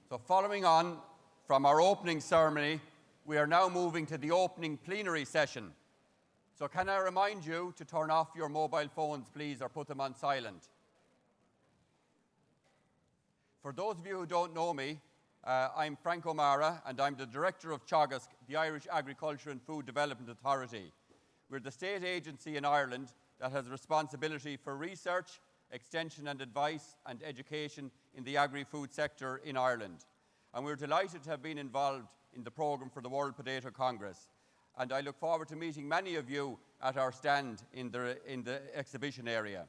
So following on from our opening ceremony, we are now moving to the opening plenary session. So can I remind you to turn off your mobile phones, please, or put them on silent. For those of you who don't know me, I'm Frank O'Mara, and I'm the Director of Teagasc, the Irish Agriculture and Food Development Authority. We're the state agency in Ireland that has responsibility for research, extension and advice and education in the agri-food sector in Ireland. And we're delighted to have been involved in the programme for the World Potato Congress. And I look forward to meeting many of you at our stand in the exhibition area.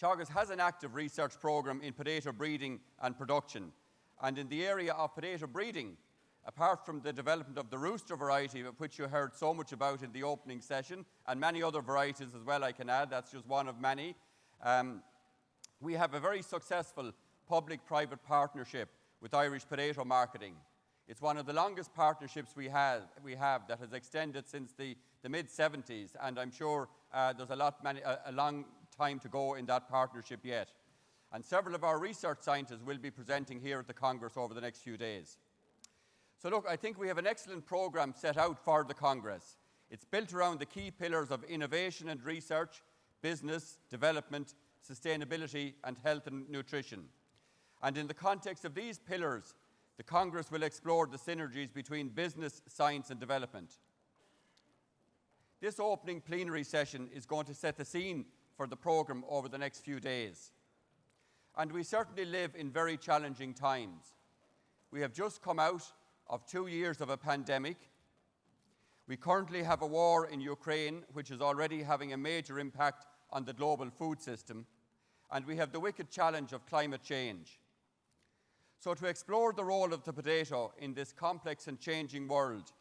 Teagasc has an active research programme in potato breeding and production. And in the area of potato breeding, apart from the development of the rooster variety, of which you heard so much about in the opening session, and many other varieties as well, I can add, that's just one of many, we have a very successful public-private partnership with Irish Potato Marketing. It's one of the longest partnerships we have that has extended since the mid-70s, and I'm sure there's a long time to go in that partnership yet. And several of our research scientists will be presenting here at the Congress over the next few days. So look, I think we have an excellent programme set out for the Congress. It's built around the key pillars of innovation and research, business, development, sustainability, and health and nutrition. And in the context of these pillars, the Congress will explore the synergies between business, science, and development. This opening plenary session is going to set the scene for the programme over the next few days. And we certainly live in very challenging times. We have just come out of 2 years of a pandemic. We currently have a war in Ukraine, which is already having a major impact on the global food system. And we have the wicked challenge of climate change. So to explore the role of the potato in this complex and changing world,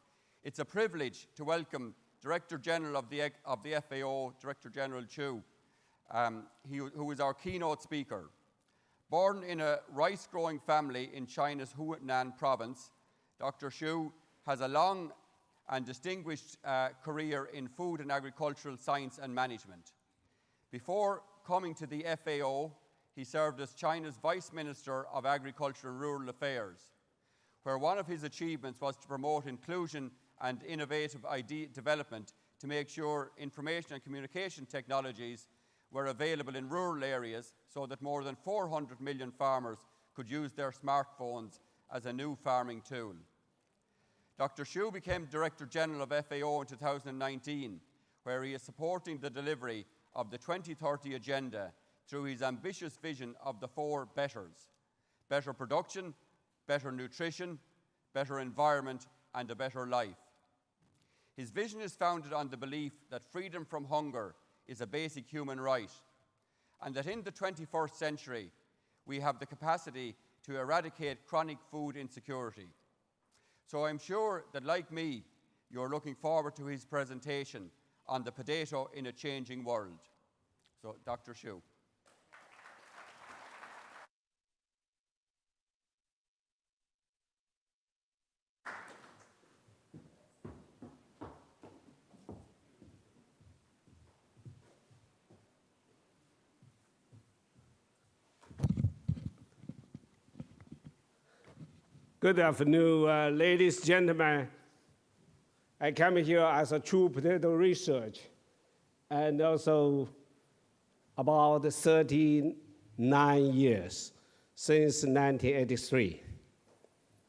it's a privilege to welcome Director General of the FAO, Director General Chu, who is our keynote speaker. Born in a rice-growing family in China's Hunan province, Dr. Chu has a long and distinguished career in food and agricultural science and management. Before coming to the FAO, he served as China's Vice Minister of Agriculture and Rural Affairs, where one of his achievements was to promote inclusion and innovative idea development to make sure information and communication technologies were available in rural areas so that more than 400 million farmers could use their smartphones as a new farming tool. Dr. Chu became Director General of FAO in 2019, where he is supporting the delivery of the 2030 Agenda through his ambitious vision of the 4 betters: better production, better nutrition, better environment, and a better life. His vision is founded on the belief that freedom from hunger is a basic human right, and that in the 21st century, we have the capacity to eradicate chronic food insecurity. So I'm sure that, like me, you're looking forward to his presentation on the potato in a changing world. So, Dr. Chu. Good afternoon, ladies and gentlemen. I come here as a true potato research, and also about 39 years since 1983.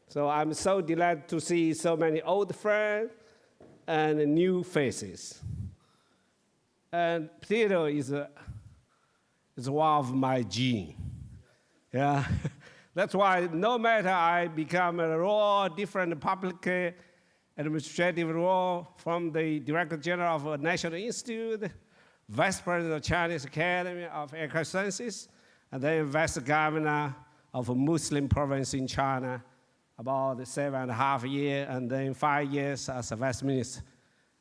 So I'm so delighted to see so many old friends and new faces. And potato is one of my genes. Yeah. That's why no matter I become a role, different public administrative role, from the Director General of a National Institute, Vice President of Chinese Academy of Agricultural Sciences, and then Vice Governor of a Muslim province in China, about 7.5 years, and then 5 years as a Vice Minister.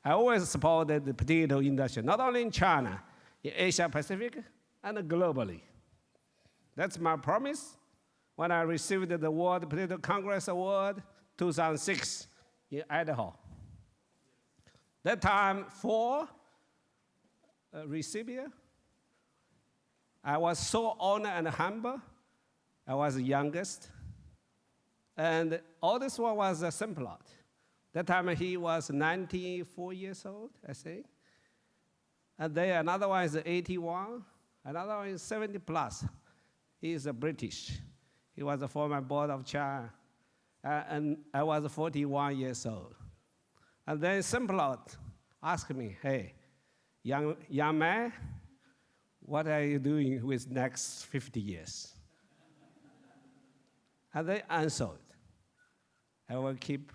I always supported the potato industry, not only in China, in Asia Pacific, and globally. That's my promise. When I received the World Potato Congress Award, 2006, in Idaho. That time, 4 recipients. I was so honored and humble. I was the youngest. And oldest one was a Simplot. That time he was 94 years old, I think. And then another one is 81. Another one is 70 plus. He is a British. He was a former board of China. And I was 41 years old. And then Simplot asked me, hey, young man, what are you doing with next 50 years? And they answered, I will keep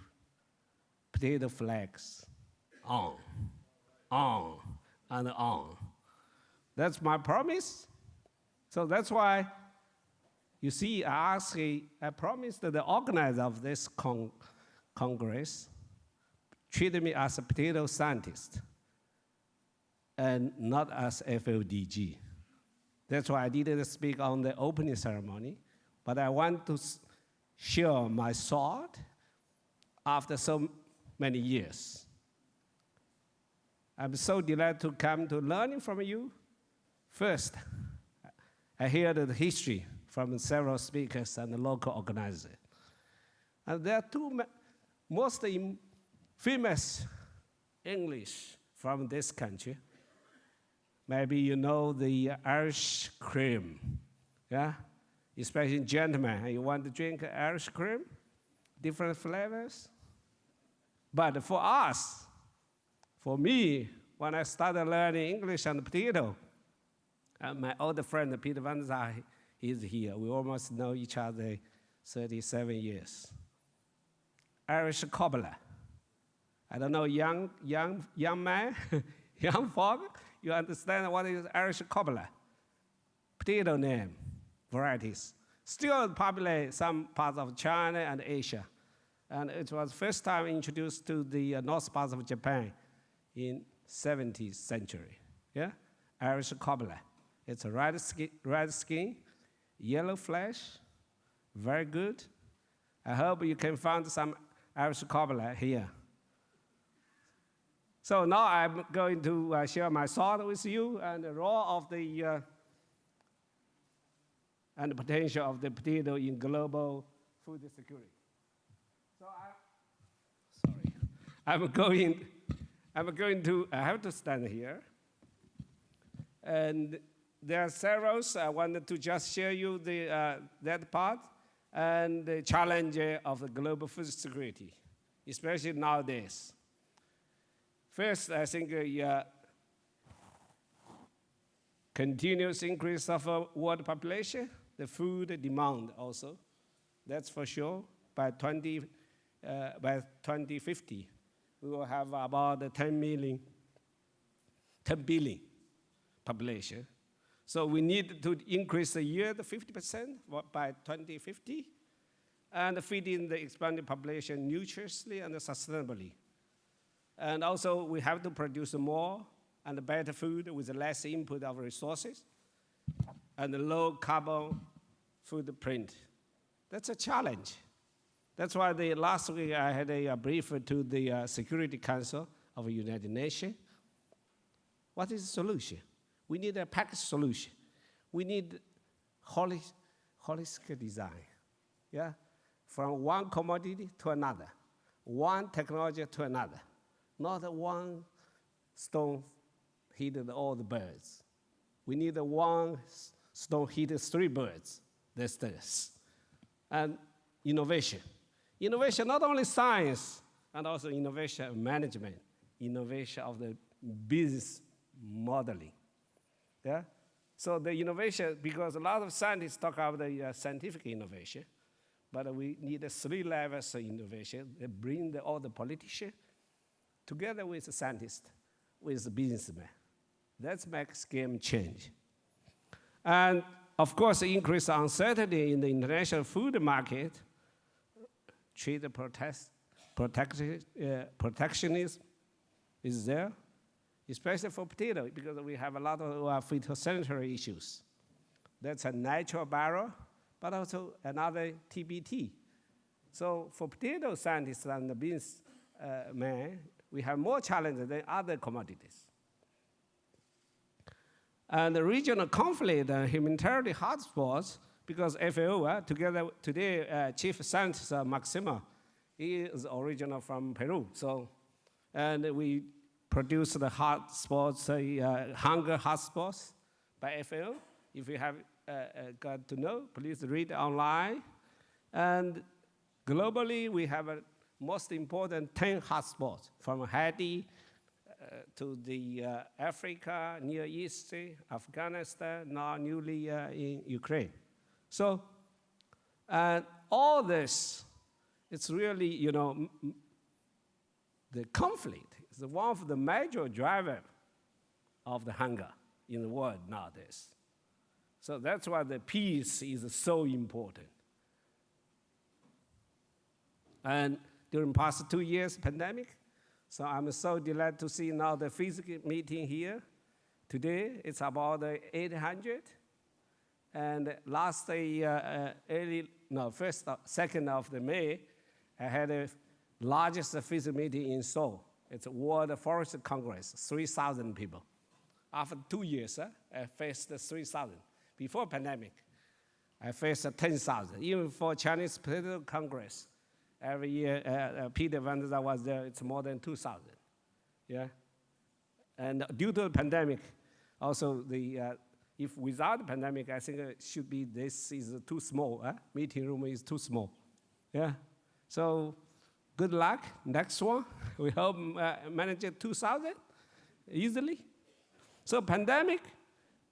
potato flags on, and on. That's my promise. So that's why, you see, I promised the organizer of this Congress treated me as a potato scientist and not as FODG. That's why I didn't speak on the opening ceremony, but I want to share my thought after so many years. I'm so delighted to come to learning from you. First, I hear the history from several speakers and the local organizers. And there are two most famous English from this country. Maybe you know the Irish cream, yeah? Especially gentlemen, you want to drink Irish cream, different flavors. But for us, for me, when I started learning English and potato, my older friend, Peter Van Zyl, is here. We almost know each other 37 years. Irish cobbler. I don't know, young man, young folk, you understand what is Irish cobbler? Potato name, varieties. Still popular in some parts of China and Asia. And it was first time introduced to the north parts of Japan in 17th century. Yeah, Irish cobbler. It's a red skin, yellow flesh, very good. I hope you can find some Irish cobbler here. So now I'm going to share my thought with you and the role of the and the potential of the potato in global food security. So I have to stand here. And there are several, I wanted to just share you that part and the challenge of the global food security, especially nowadays. First, I think continuous increase of world population, the food demand also, that's for sure. By 2050, we will have about 10 billion population. So we need to increase the yield 50% by 2050 and feed in the expanded population nutritiously and sustainably. And also we have to produce more and better food with less input of resources and low carbon footprint. That's a challenge. That's why last week I had a brief to the Security Council of the United Nations. What is the solution? We need a package solution. We need holistic design, yeah? From one commodity to another, one technology to another. Not one stone hit all the birds. We need one stone hit 3 birds. That's this. And innovation. Innovation, not only science, and also innovation management, innovation of the business modeling. Yeah? So the innovation, because a lot of scientists talk about the scientific innovation, but we need 3 levels of innovation. They bring all the politicians together with the scientists, with the businessmen. That makes game change. And of course, increase uncertainty in the international food market, trade protectionism is there, especially for potato, because we have a lot of phytosanitary issues. That's a natural barrier, but also another TBT. So for potato scientists and the beans men, we have more challenges than other commodities. And the regional conflict and humanitarian hotspots because FAO, together today, Chief Scientist Maximo, he is original from Peru. So, and we produce the hotspots, hunger hotspots by FAO. If you have got to know, please read online. And globally, we have a most important 10 hotspots from Haiti to the Africa, Near East, Afghanistan, now newly in Ukraine. So, all this, it's really, the conflict is one of the major drivers of the hunger in the world nowadays. So that's why the peace is so important. And during past 2 years pandemic, so I'm so delighted to see now the physical meeting here. Today it's about 800. And last second of the May, I had a largest physical meeting in Seoul. It's a World Forest Congress, 3,000 people. After 2 years, I faced 3,000. Before pandemic, I faced 10,000. Even for Chinese Political Congress, every year, Peter Van der was there, it's more than 2,000. Yeah? And due to the pandemic, also if without the pandemic, I think it should be, this is too small. Meeting room is too small. Yeah? So good luck. Next one, we hope manage it 2,000 easily. So pandemic,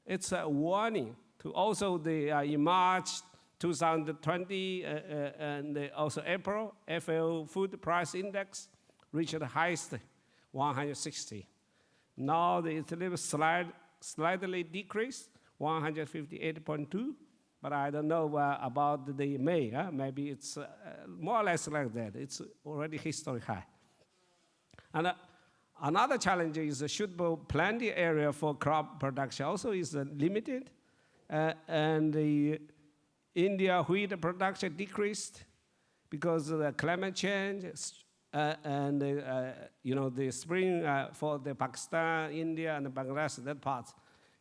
it's a warning to also in March 2020 and also April, FAO Food Price Index reached the highest, 160. Now it's a little slightly decreased, 158.2, but I don't know about the May. Maybe it's more or less like that. It's already historic high. And another challenge is the suitable planting area for crop production also is limited, and the India wheat production decreased because of the climate change, and the spring for the Pakistan, India, and Bangladesh, that part,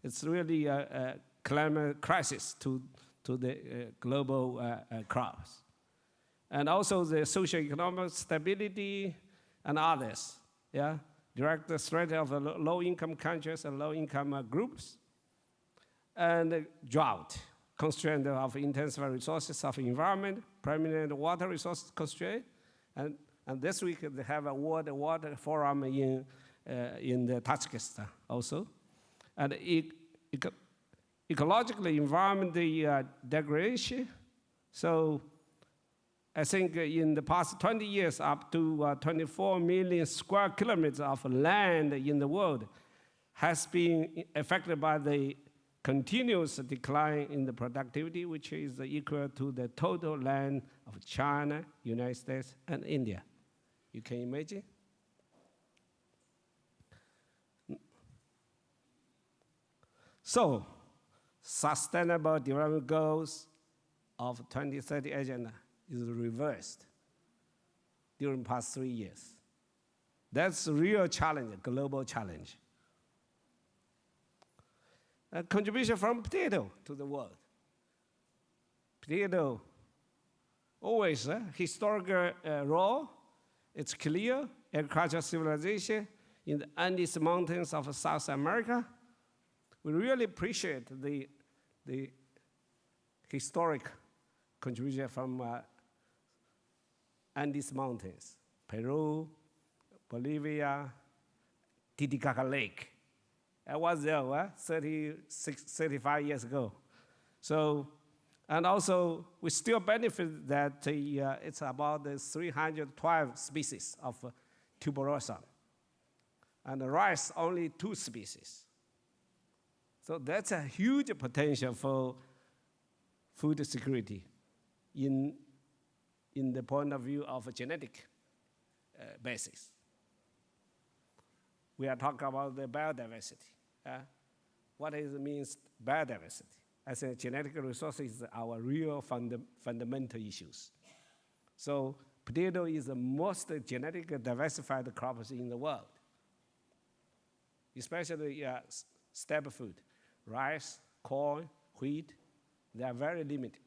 it's really a climate crisis to the global crops. And also the socio-economic stability and others, direct threat of the low-income countries and low-income groups, and drought, constraint of intensive resources of environment, permanent water resource constraint, and this week they have a World Water Forum in the Teagasc also, and ecologically environment degradation. So I think in the past 20 years, up to 24 million square kilometers of land in the world has been affected by the continuous decline in the productivity, which is equal to the total land of China, United States, and India. You can imagine? So, Sustainable Development Goals of 2030 Agenda is reversed during the past 3 years. That's a real challenge, a global challenge. A contribution from potato to the world. Potato, always historical role. It's clear, agricultural civilization in the Andes Mountains of South America. We really appreciate the historic contribution from Andes Mountains, Peru, Bolivia, Titicaca Lake. I was there 35 years ago. So, and also we still benefit that it's about 312 species of tuberosum. And the rice, only 2 species. So that's a huge potential for food security in the point of view of a genetic basis. We are talking about the biodiversity. What it means biodiversity? I say genetic resources is our real fundamental issues. So potato is the most genetically diversified crops in the world, especially staple food, rice, corn, wheat, They are very limited.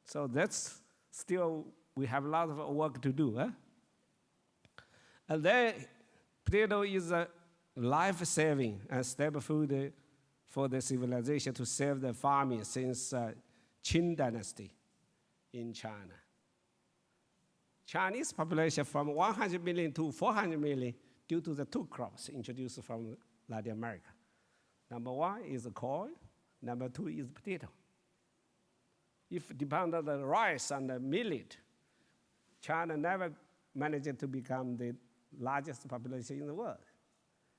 So that's still, we have a lot of work to do. And then potato is a life-saving and staple food for the civilization to save the farming since Qing dynasty in China. Chinese population from 100 million to 400 million due to the two crops introduced from Latin America. Number one is corn, number two is potato. If depend on the rice and the millet, China never managed to become the largest population in the world.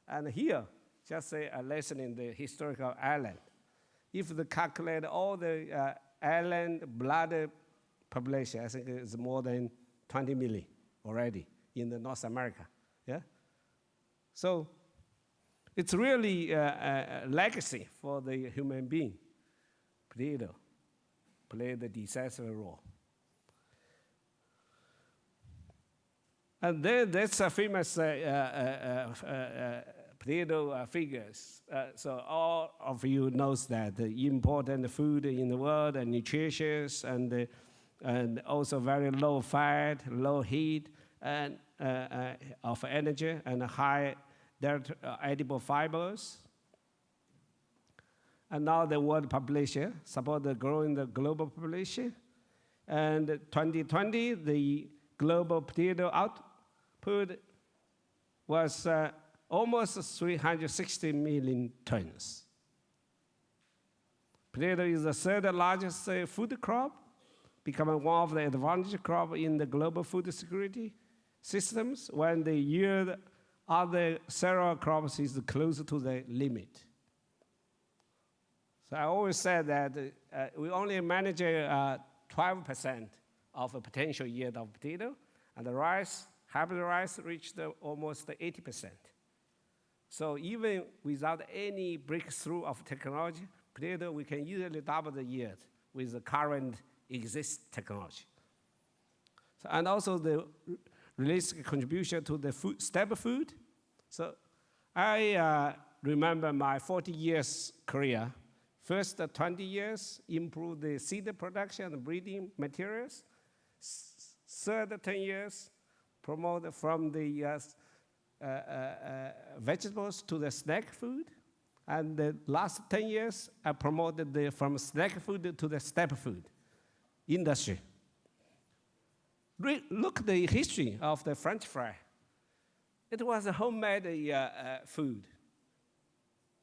And here, just a lesson in the historical island. If they calculate all the island blood population, I think it's more than 20 million already in the North America. Yeah? So it's really a legacy for the human being. Potato played the decisive role. And then that's a famous potato figures. So all of you knows that the important food in the world and nutritious and also very low fat, low heat, and of energy and high edible fibers. And now the world population support the growing the global population. And 2020, the global potato output was almost 360 million tons. Potato is the third largest food crop, becoming one of the advantage crops in the global food security systems when the yield other cereal crops is close to the limit. So I always said that we only manage 12% of the potential yield of potato, and the rice, hybrid rice, reached almost 80%. So even without any breakthrough of technology, potato, we can easily double the yield with the current existing technology. So, and also the realistic contribution to the food, staple food. So I remember my 40 years career. First 20 years, improve the seed production and breeding materials. Third 10 years, promote from the vegetables to the snack food. And the last 10 years, I promoted from snack food to the staple food industry. Look at the history of the French fry. It was a homemade food.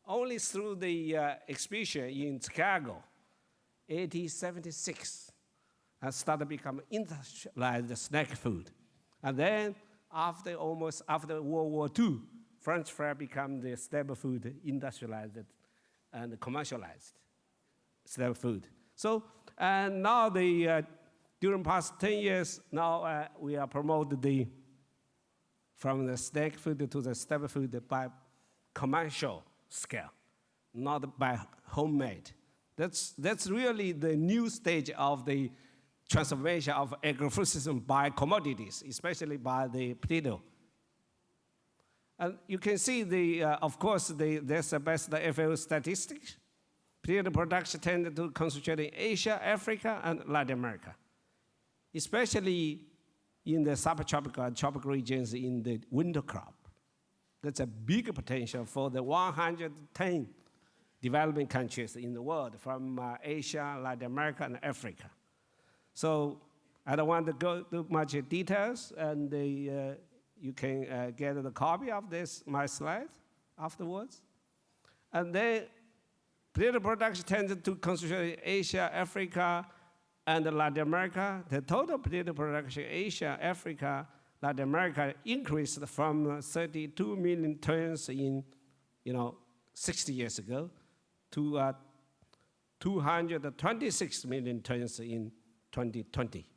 Only through the exhibition in Chicago, 1876, and started becoming industrialized snack food. And then after World War II, French fry became the staple food, industrialized and commercialized staple food. So, and now during past 10 years, now we are promoted from the snack food to the staple food by commercial scale, not by homemade. That's really the new stage of the transformation of agri-food system by commodities, especially by the potato. And you can see of course, there's the best FAO statistics. Potato production tended to concentrate in Asia, Africa, and Latin America, especially in the subtropical and tropical regions in the winter crop. That's a big potential for the 110 developing countries in the world from Asia, Latin America, and Africa. So I don't want to go too much details, and you can get the copy of my slide afterwards. And then potato production tends to concentrate in Asia, Africa, and Latin America. The total potato production in Asia, Africa, Latin America increased from 32 million tons in 60 years ago to 226 million tons in 2020.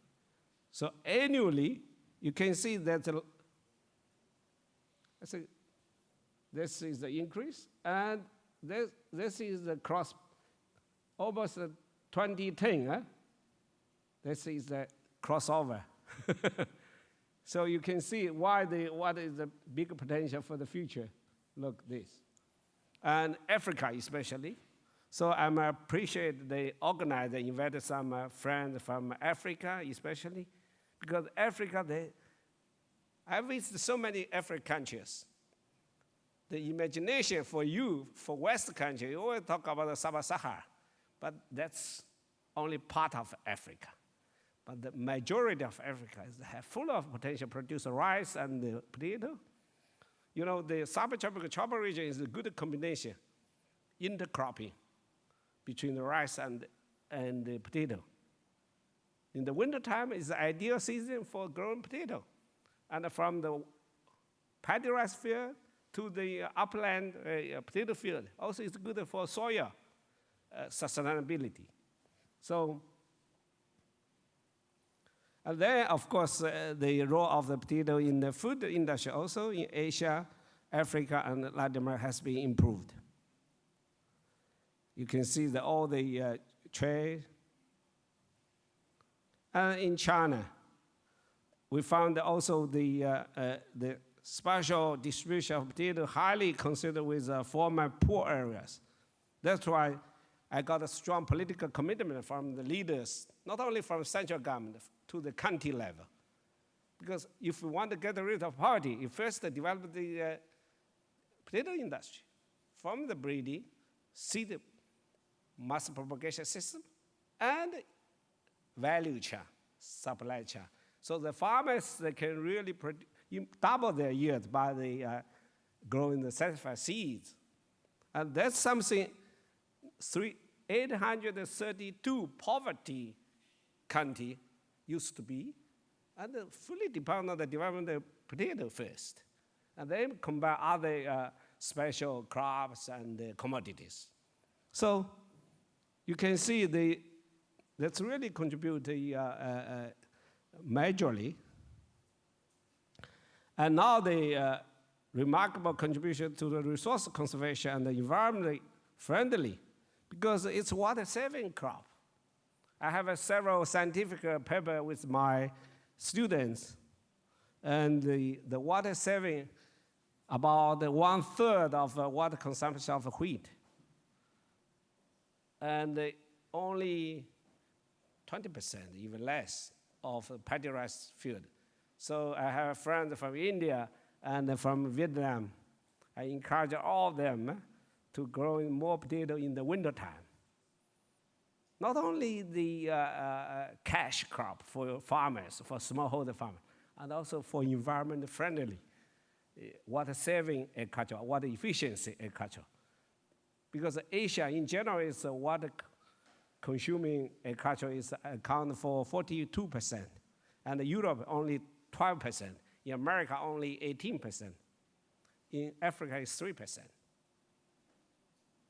So annually, you can see that this is the increase, and this is the cross, almost 2010. This is the crossover. So you can see what is the big potential for the future. Look this. And Africa especially. So I appreciate they organized, they invited some friends from Africa especially, because Africa, I visited so many African countries. The imagination for you, for West country, you always talk about the Sub-Saharan, but that's only part of Africa. But the majority of Africa is full of potential produce rice and potato. You know, the subtropical region is a good combination, intercropping between the rice and the potato. In the wintertime, it's the ideal season for growing potato. And from the paddy rice field to the upland potato field, also it's good for soil sustainability. So, and then, of course, the role of the potato in the food industry also in Asia, Africa, and Latin America has been improved. You can see all the trade. And in China, we found also the special distribution of potato highly considered with former poor areas. That's why I got a strong political commitment from the leaders, not only from central government to the county level. Because if we want to get rid of poverty, you first develop the potato industry from the breeding, seed mass propagation system, and value chain, supply chain. So the farmers they can really double their yield by the growing the certified seeds. And that's something 832 poverty county used to be, and fully depend on the development of potato first, and then combine other special crops and commodities. So you can see that's really contribute majorly. And now the remarkable contribution to the resource conservation and the environment friendly, because it's water-saving crop. I have several scientific papers with my students, and the water saving about 1/3 of water consumption of wheat, and only 20%, even less, of paddy rice field. So I have friends from India and from Vietnam. I encourage all of them to grow more potato in the wintertime. Not only the cash crop for farmers, for smallholder farmers, and also for environment friendly, water saving agriculture, water efficiency agriculture. Because Asia in general is water consuming agriculture is account for 42%, and Europe only 12%. In America only 18%. In Africa it's 3%.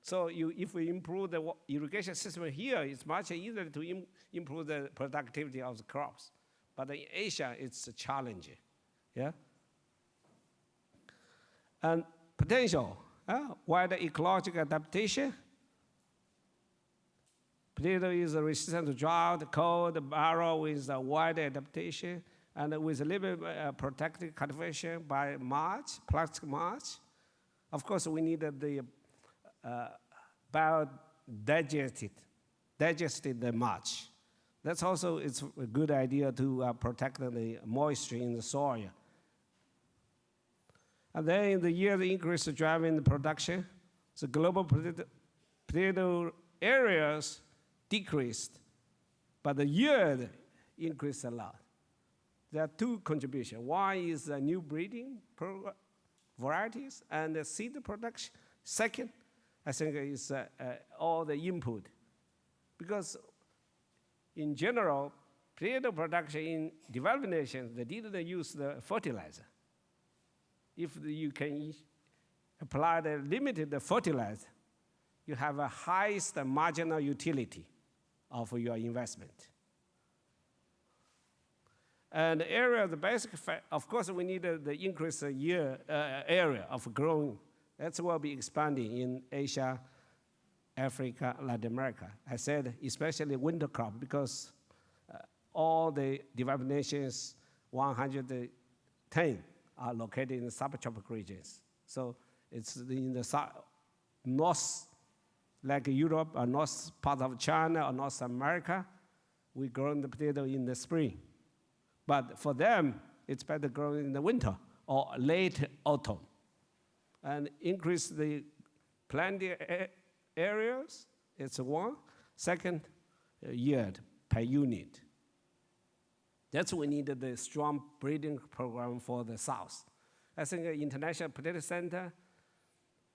So if we improve the irrigation system here, it's much easier to improve the productivity of the crops. But in Asia, it's challenging, yeah? And potential, wider ecological adaptation. Potato is resistant to drought, cold, barrow with a wider adaptation, and with a little bit protected cultivation by mulch, plastic mulch. Of course, we needed the digested the mulch. That's also it's a good idea to protect the moisture in the soil. And then in the year the increase driving the production, the global potato areas decreased, but the yield increased a lot. There are two contributions. One is new breeding varieties and the seed production. Second, I think is all the input. Because in general, potato production in developed nations, they didn't use the fertilizer. If you can apply the limited fertilizer, you have a highest marginal utility of your investment. And the area of the basic, of course, we need the increased area of growing. That will be expanding in Asia, Africa, Latin America. I said especially winter crop because all the developed nations, 110, are located in the subtropical regions. So it's in the north like Europe or north part of China or North America, we grow the potato in the spring. But for them, it's better growing in the winter or late autumn. And increase the planting areas, it's one. Second, yield per unit. That's why we need the strong breeding program for the South. I think the International Potato Center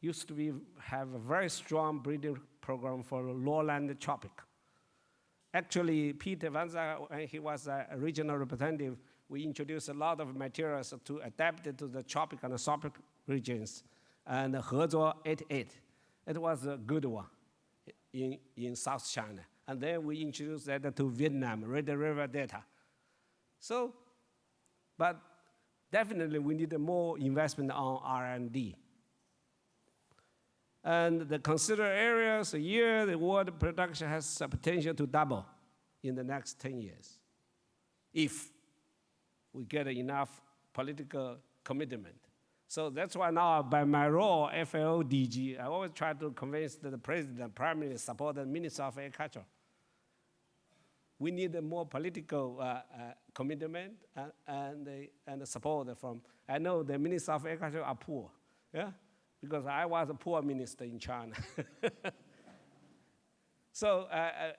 used to have a very strong breeding program for lowland tropic. Actually, Peter Vanza, when he was a regional representative, we introduced a lot of materials to adapt it to the tropic and the subtropic regions. And Hezhuo 88, it was a good one in South China. And then we introduced that to Vietnam, Red River Delta. So, but definitely we need more investment on R&D. And the considered areas, a year, the world production has a potential to double in the next 10 years, if we get enough political commitment. So that's why now, by my role, FAO DG, I always try to convince the president, prime minister, support the Minister of Agriculture. We need a more political commitment and support from, I know the Minister of Agriculture are poor, yeah? Because I was a poor minister in China. So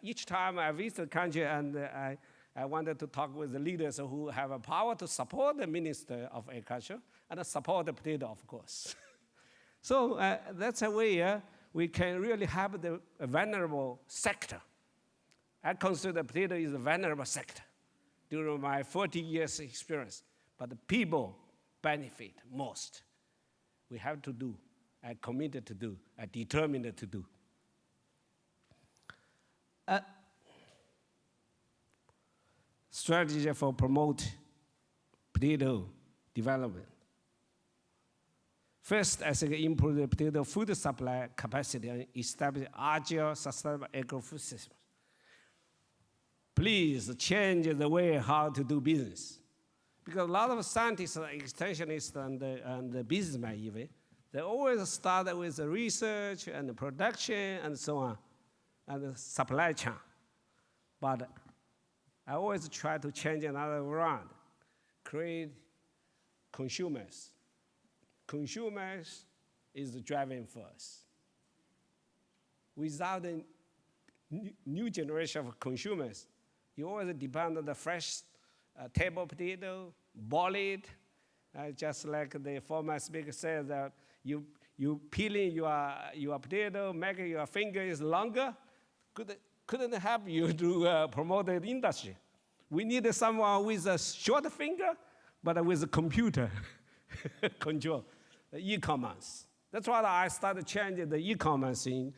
each time I visit the country and I wanted to talk with the leaders who have a power to support the Minister of Agriculture and support the potato, of course. So that's a way we can really have the vulnerable sector. I consider potato is a vulnerable sector during my 40 years experience, but the people benefit most. We have to do, I committed to do, I determined to do. Strategy for promote potato development. First, I think improve the potato food supply capacity and establish agile, sustainable agro-food systems. Please change the way how to do business. Because a lot of scientists, extensionists, and the businessmen even, they always start with the research and the production and so on, and the supply chain. But I always try to change another round, create consumers. Consumers is the driving force. Without a new generation of consumers, you always depend on the fresh table potato, boil it, just like the former speaker said that you peeling your potato, making your fingers longer, couldn't help you to promote the industry. We need someone with a short finger, but with a computer control, the e-commerce. That's why I started changing the e-commerce in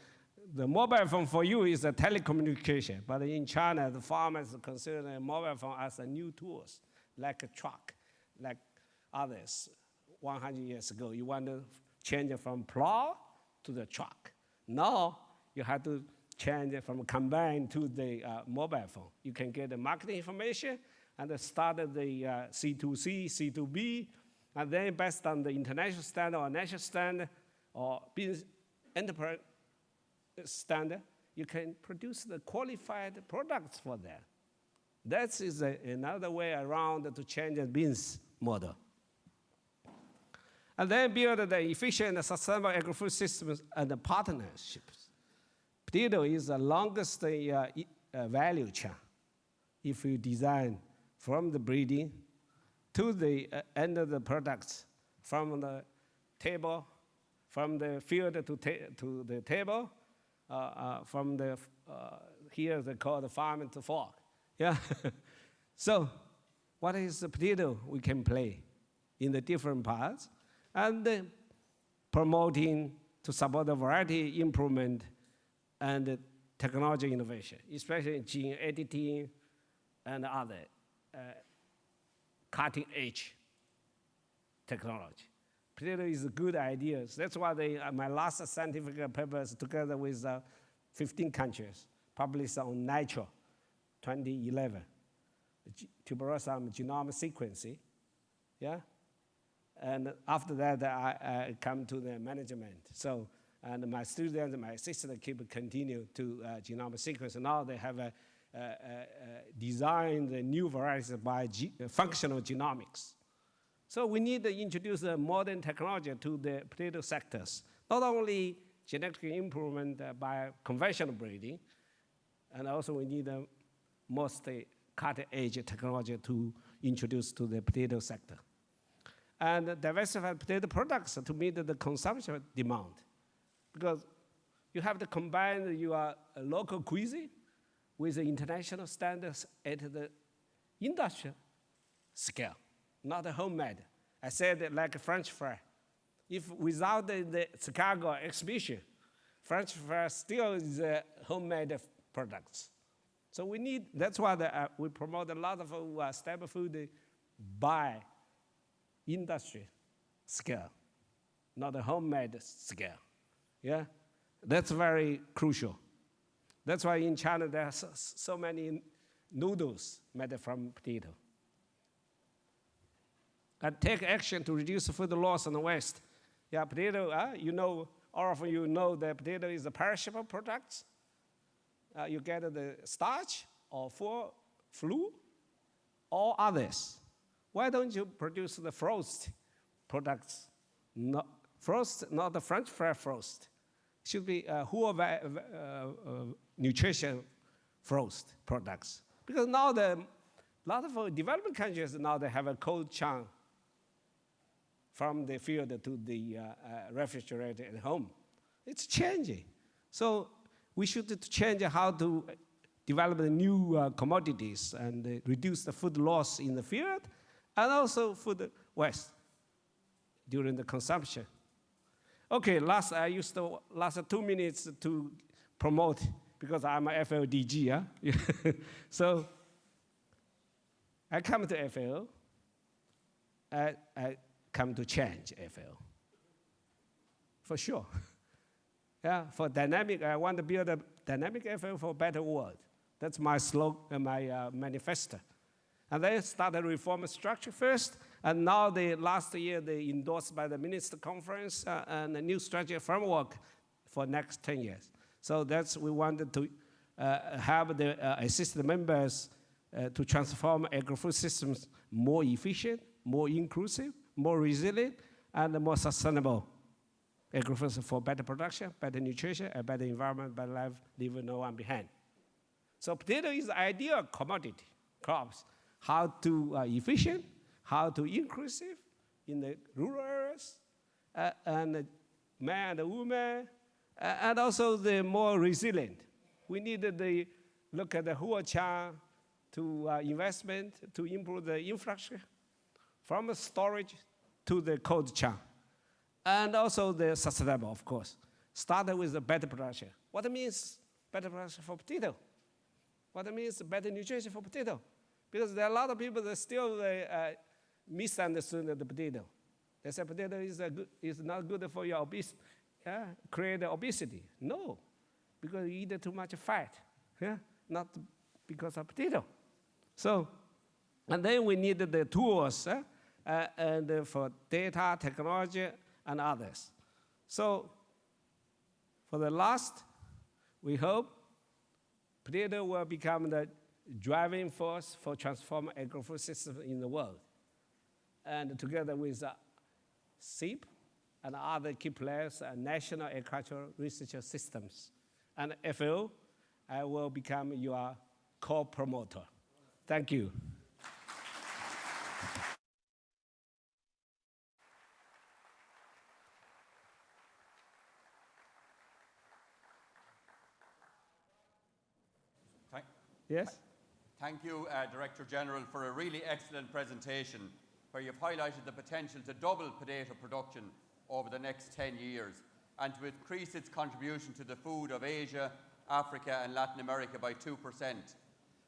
the mobile phone for you is a telecommunication, but in China, the farmers consider the mobile phone as a new tools, like a truck, like others 100 years ago. You want to change it from plow to the truck. Now, you have to change it from combine to the mobile phone. You can get the marketing information and start the C2C, C2B, and then based on the international standard or national standard or business enterprise standard, you can produce the qualified products for that. That is another way around to change the business model. And then build the efficient and sustainable agri-food systems and the partnerships. Potato is the longest value chain. If you design from the breeding to the end of the products, from the table, from the field to the table, from the, here they call the farm to fork. Yeah. So what is the potato we can play in the different parts? And promoting to support the variety improvement and technology innovation, especially gene editing and other cutting edge technology. Potato is a good idea. That's why my last scientific papers together with 15 countries published on Nature 2011, tuberosome genome sequencing, yeah? And after that, I come to the management. So And my students and my assistant continue to genomic sequence. Now they have designed the new varieties by functional genomics. So we need to introduce modern technology to the potato sectors. Not only genetic improvement by conventional breeding, and also we need mostly cutting-edge technology to introduce to the potato sector. And diversified potato products to meet the consumption demand. Because you have to combine your local cuisine with the international standards at the industrial scale, not homemade. I said like French fry. If without the Chicago exhibition, French fry still is homemade products. So we need, that's why we promote a lot of stable food by industry scale, not a homemade scale. Yeah, that's very crucial. That's why in China there are so many noodles made from potato. And take action to reduce food loss and waste. Yeah, potato, you know, all of you know that potato is a perishable product. You get the starch or flu or others. Why don't you produce the frost products? Not the French fry frost. Should be whole nutrition frost products. Because now a lot of developing countries now they have a cold chain from the field to the refrigerator at home. It's changing. So we should change how to develop the new commodities and reduce the food loss in the field and also food waste during the consumption. Okay, I used the last 2 minutes to promote because I'm a FLDG. Yeah? So I come to FL. I come to change FL. For sure. Yeah, for dynamic, I want to build a dynamic FL for a better world. That's my slogan, my manifesto. And then started reform structure first, and now last year they endorsed by the Minister Conference and a new strategy framework for next 10 years. So we wanted to have the assistant members to transform agri-food systems more efficient, more inclusive, more resilient, and more sustainable. Agri-food for better production, better nutrition, a better environment, better life, leave no one behind. So potato is the ideal commodity crops. How to efficient, how to inclusive in the rural areas, and man and woman, and also the more resilient. We needed to look at the whole chain to investment to improve the infrastructure from the storage to the cold chain. And also the sustainable, of course. Started with the better production. What means better production for potato? What means better nutrition for potato? Because there are a lot of people that still misunderstood the potato. They say potato is not good for your obesity, create obesity. No, because you eat too much fat, not because of potato. So, and then we needed the tools and for data, technology, and others. So, for the last, we hope potato will become the driving force for transforming agri-food systems in the world. And together with SIP and other key players and national agricultural research systems. And FAO, I will become your co-promoter. Thank you. Yes? Thank you, Director General, for a really excellent presentation where you've highlighted the potential to double potato production over the next 10 years and to increase its contribution to the food of Asia, Africa and Latin America by 2%.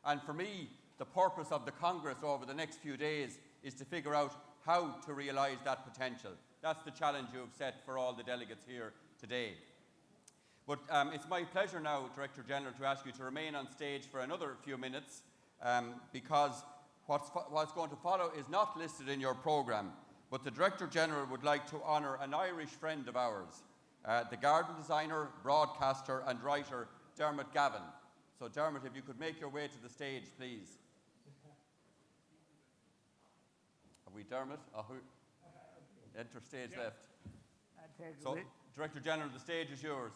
And for me, the purpose of the Congress over the next few days is to figure out how to realise that potential. That's the challenge you have set for all the delegates here today. But it's my pleasure now, Director General, to ask you to remain on stage for another few minutes because what's going to follow is not listed in your programme, but the Director General would like to honour an Irish friend of ours the garden designer, broadcaster and writer Dermot Gavin. So Dermot, if you could make your way to the stage, please. Have we Dermot? Enter stage left. So, Director General, the stage is yours.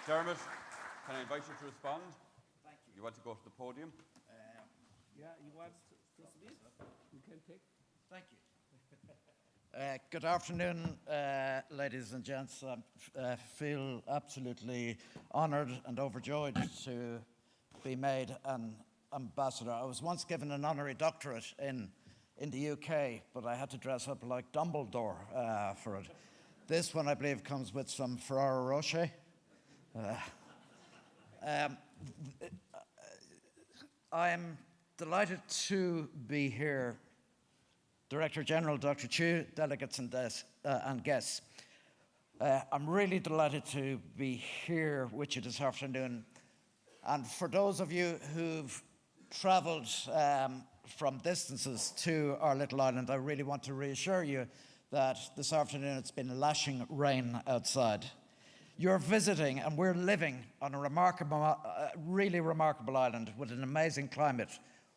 Dermot, can I invite you to respond? Thank you. You want to go to the podium? Yeah, you want to speak? You can take. Thank you. Good afternoon, ladies and gents. I feel absolutely honoured and overjoyed to be made an ambassador. I was once given an honorary doctorate in the UK, but I had to dress up like Dumbledore for it. This one, I believe, comes with some Ferrero Rocher. I'm delighted to be here, Director General Dr. Chu, delegates and guests. I'm really delighted to be here with you this afternoon. And for those of you who've travelled from distances to our little island, I really want to reassure you that this afternoon it's been lashing rain outside. You're visiting and we're living on a remarkable, really remarkable island with an amazing climate,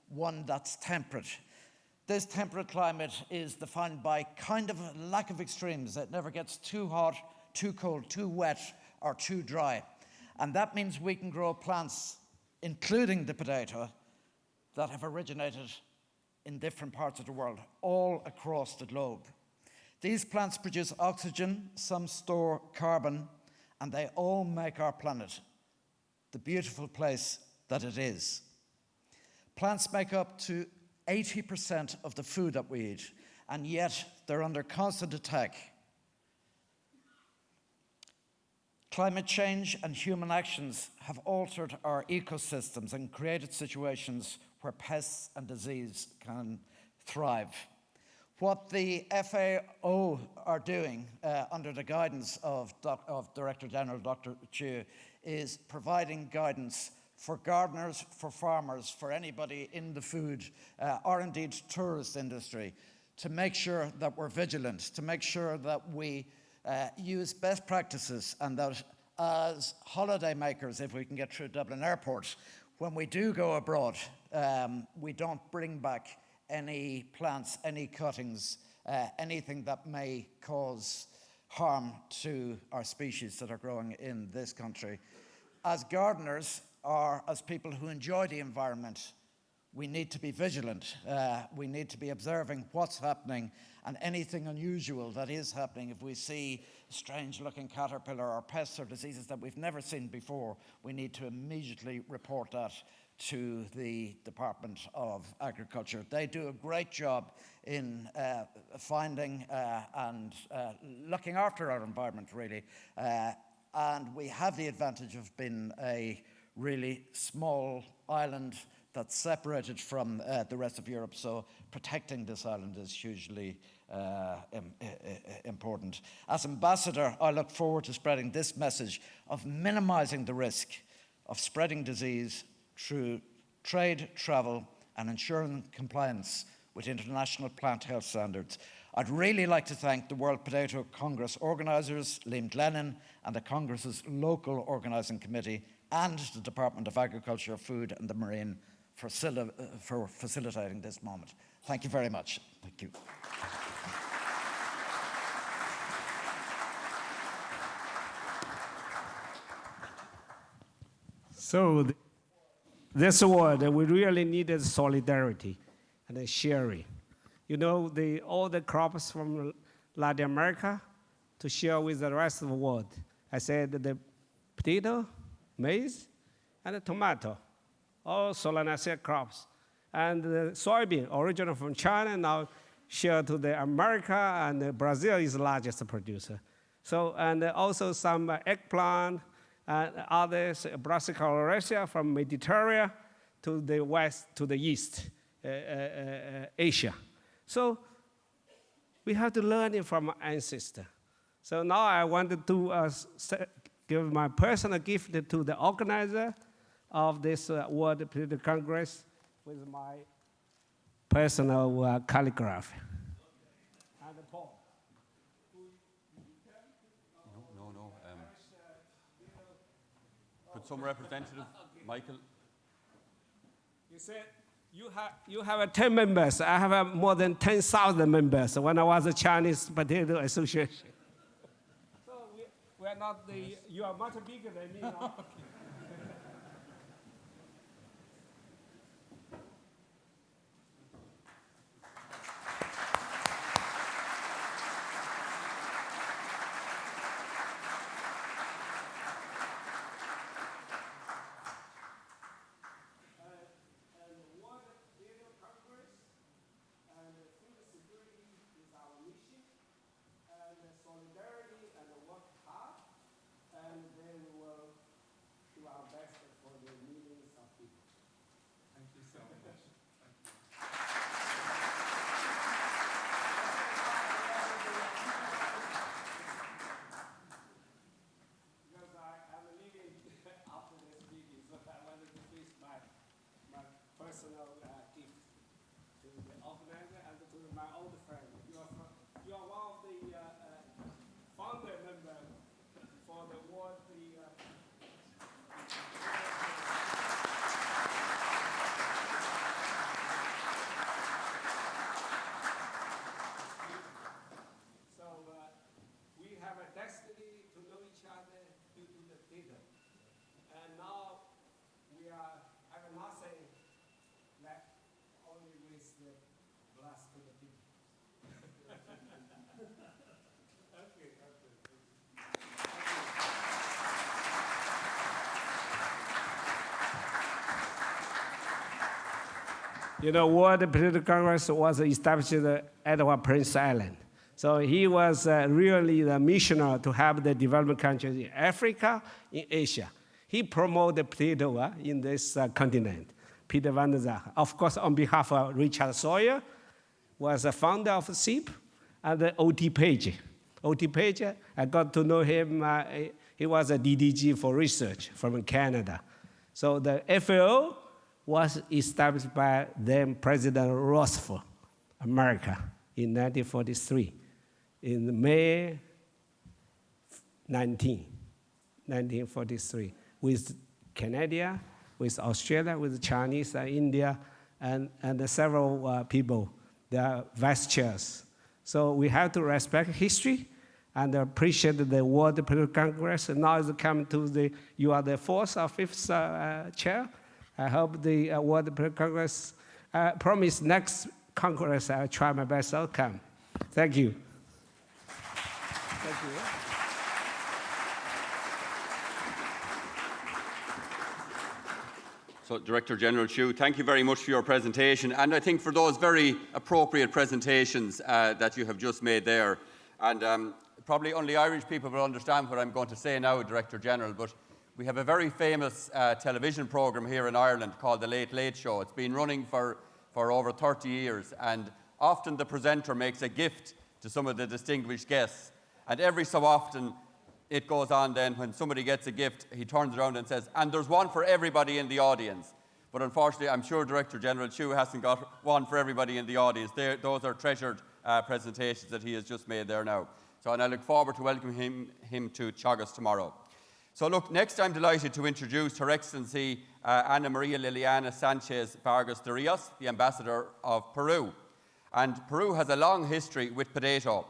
one that's temperate. This temperate climate is defined by kind of a lack of extremes. It never gets too hot, too cold, too wet, or too dry. And that means we can grow plants, including the potato, that have originated in different parts of the world, all across the globe. These plants produce oxygen, some store carbon, and they all make our planet the beautiful place that it is. Plants make up to 80% of the food that we eat, and yet they're under constant attack. Climate change and human actions have altered our ecosystems and created situations where pests and disease can thrive. What the FAO are doing under the guidance of Director General Dr. Chu is providing guidance for gardeners, for farmers, for anybody in the food or indeed tourist industry to make sure that we're vigilant, to make sure that we use best practices and that as holiday makers, if we can get through Dublin Airport, when we do go abroad, we don't bring back any plants, any cuttings, anything that may cause harm to our species that are growing in this country. As gardeners or as people who enjoy the environment, we need to be vigilant. We need to be observing what's happening and anything unusual that is happening. If we see a strange-looking caterpillar or pests or diseases that we've never seen before, we need to immediately report that to the Department of Agriculture. They do a great job in finding and looking after our environment, really. And we have the advantage of being a really small island that's separated from the rest of Europe, so protecting this island is hugely important. As ambassador, I look forward to spreading this message of minimizing the risk of spreading disease through trade, travel, and ensuring compliance with international plant health standards. I'd really like to thank the World Potato Congress organisers, Liam Glennon, and the Congress's local organising committee, and the Department of Agriculture, Food and the Marine for facilitating this moment. Thank you very much. Thank you. So this award, we really needed solidarity and sharing. You know, all the crops from Latin America to share with the rest of the world. I said the potato, maize, and the tomato, all solanaceae crops. And the soybean, original from China, now share to the America, and Brazil is the largest producer. So, and also some eggplant and others, brassica oleracea from Mediterranean to the west, to the east, Asia. So we have to learn it from our ancestors. So now I wanted to give my personal gift to the organizer of this World Political Congress with my personal calligraphy. And Paul. No. Could some representative, Michael? You said you have 10 members. I have more than 10,000 members when I was a Chinese Potato Association. So we are not you are much bigger than me now. Personal gift to the organizer and to my old friend. You are one of the founder members for the world. So we have a destiny to know each other due to the potato. And now we are having nothing left, only with the glass to the people. Okay. You know, World Political Congress was established at Edward Prince Island. So he was really the missioner to help the developing countries in Africa, in Asia. He promoted potato in this continent. Peter van der Zag, of course, on behalf of Richard Sawyer, was a founder of SIP, and O.T. Page. O.T. Page, I got to know him. He was a DDG for research from Canada. So the FAO was established by then President Roosevelt, America, in 1943, in May 1943, with Canada, with Australia, with Chinese, India, and several people. They are vice chairs. So we have to respect history and appreciate the World Political Congress. Now it's come to you are the fourth or fifth chair. I hope the World Political Congress, promise next Congress I'll try my best to come. Thank you. Thank you. So, Director General Chu, thank you very much for your presentation, and I think for those very appropriate presentations that you have just made there. And probably only Irish people will understand what I'm going to say now, Director General, but we have a very famous television programme here in Ireland called The Late Late Show. It's been running for over 30 years, and often the presenter makes a gift to some of the distinguished guests. And every so often, it goes on then, when somebody gets a gift, he turns around and says, and there's one for everybody in the audience. But unfortunately, I'm sure Director General Chu hasn't got one for everybody in the audience. Those are treasured presentations that he has just made there now. So, and I look forward to welcoming him to Teagasc tomorrow. So look, next I'm delighted to introduce Her Excellency Ana Maria Liliana Sanchez Vargas de Rios, the Ambassador of Peru. And Peru has a long history with potato,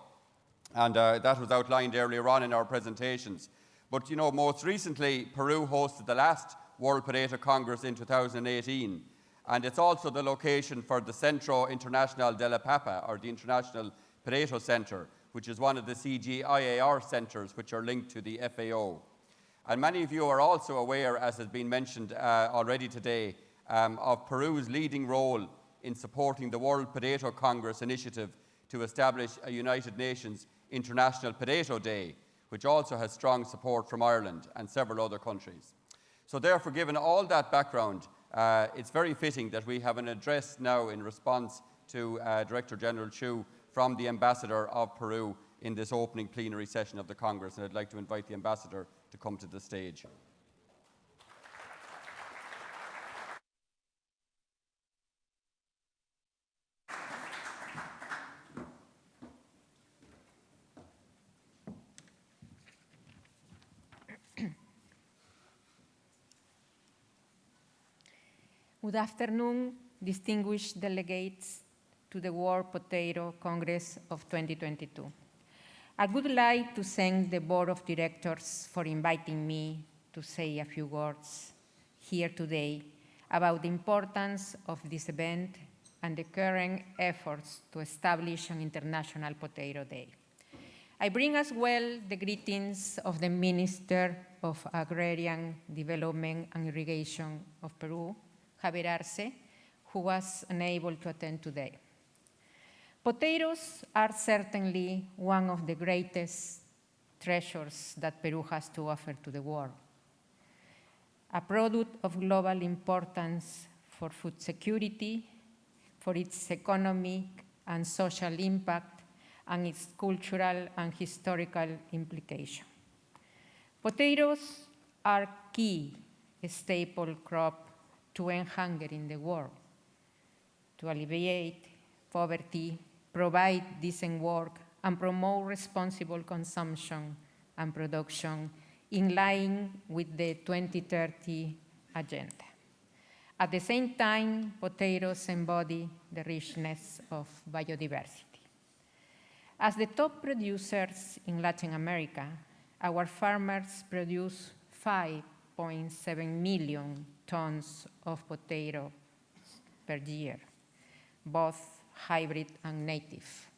and that was outlined earlier on in our presentations. But you know, most recently, Peru hosted the last World Potato Congress in 2018. And it's also the location for the Centro Internacional de la Papa, or the International Potato Centre, which is one of the CGIAR centres which are linked to the FAO. And many of you are also aware, as has been mentioned already today, of Peru's leading role in supporting the World Potato Congress initiative to establish a United Nations International Potato Day, which also has strong support from Ireland and several other countries. So therefore, given all that background, it's very fitting that we have an address now in response to Director General Chu from the Ambassador of Peru in this opening plenary session of the Congress, and I'd like to invite the Ambassador to come to the stage. Good afternoon, distinguished delegates to the World Potato Congress of 2022. I would like to thank the Board of Directors for inviting me to say a few words here today about the importance of this event and the current efforts to establish an International Potato Day. I bring as well the greetings of the Minister of Agrarian Development and Irrigation of Peru, Javier Arce, who was unable to attend today. Potatoes are certainly one of the greatest treasures that Peru has to offer to the world. A product of global importance for food security, for its economic and social impact, and its cultural and historical implication. Potatoes are key staple crop to end hunger in the world, to alleviate poverty, provide decent work, and promote responsible consumption and production in line with the 2030 agenda. At the same time, potatoes embody the richness of biodiversity. As the top producers in Latin America, our farmers produce 5.7 million tons of potatoes per year, both hybrid and native,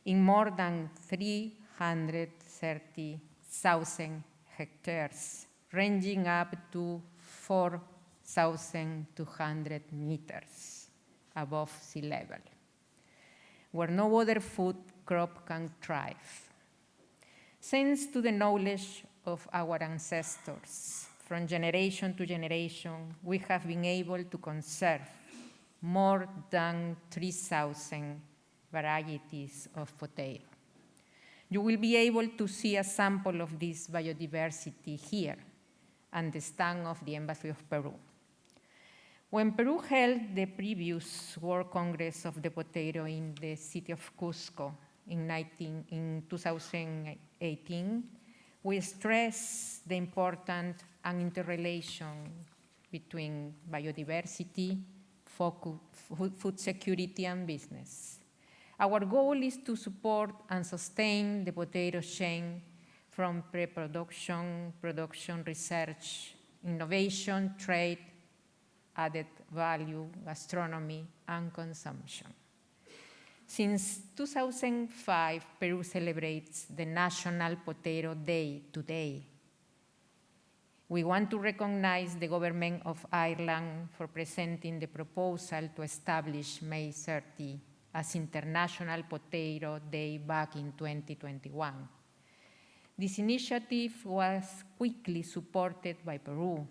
in more than 330,000 hectares, ranging up to 4,200 meters above sea level, where no other food crop can thrive. Thanks to the knowledge of our ancestors, from generation to generation, we have been able to conserve more than 3,000 varieties of potato. You will be able to see a sample of this biodiversity here and the stand of the Embassy of Peru. When Peru held the previous World Congress of the Potato in the city of Cusco in 2018, we stressed the important and interrelation between biodiversity, food security, and business. Our goal is to support and sustain the potato chain from pre-production, production, research, innovation, trade, added value, gastronomy, and consumption. Since 2005, Peru celebrates the National Potato Day today. We want to recognize the government of Ireland for presenting the proposal to establish May 30 as International Potato Day back in 2021. This initiative was quickly supported by Peru,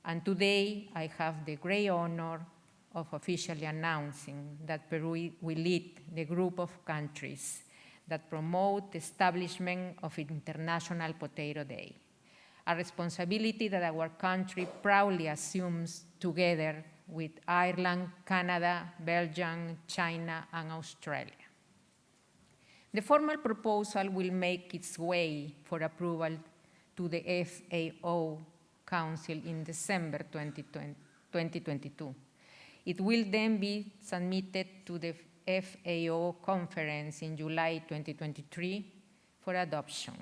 and today I have the great honor of officially announcing that Peru will lead the group of countries that promote the establishment of International Potato Day, a responsibility that our country proudly assumes together with Ireland, Canada, Belgium, China, and Australia. The formal proposal will make its way for approval to the FAO Council in December 2022. It will then be submitted to the FAO conference in July 2023 for adoption.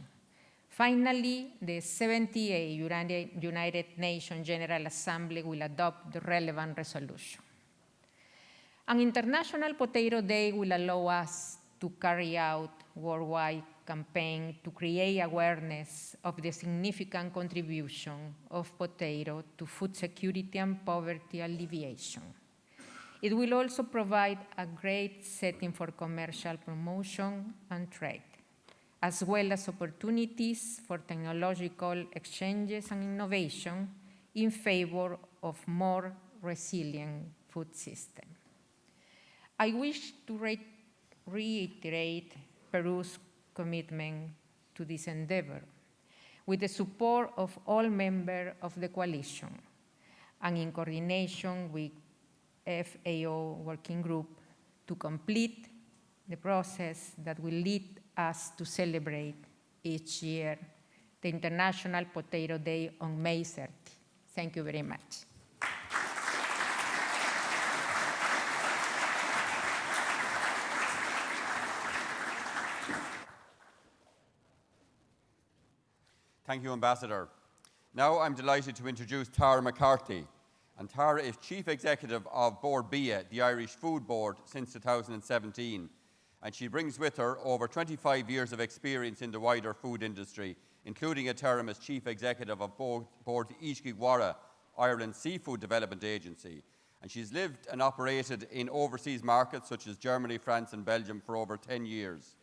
Finally, the 78th United Nations General Assembly will adopt the relevant resolution. An International Potato Day will allow us to carry out worldwide campaign to create awareness of the significant contribution of potato to food security and poverty alleviation. It will also provide a great setting for commercial promotion and trade, as well as opportunities for technological exchanges and innovation in favor of more resilient food systems. I wish to reiterate Peru's commitment to this endeavor with the support of all members of the coalition and in coordination with FAO Working Group to complete the process that will lead us to celebrate each year the International Potato Day on May 30. Thank you very much. Thank you, Ambassador. Now I'm delighted to introduce Tara McCarthy. And Tara is Chief Executive of Board BIA, the Irish Food Board, since 2017. And she brings with her over 25 years of experience in the wider food industry, including a term as Chief Executive of Board Teagasc, Ireland's Seafood Development Agency. And she's lived and operated in overseas markets such as Germany, France and Belgium for over 10 years.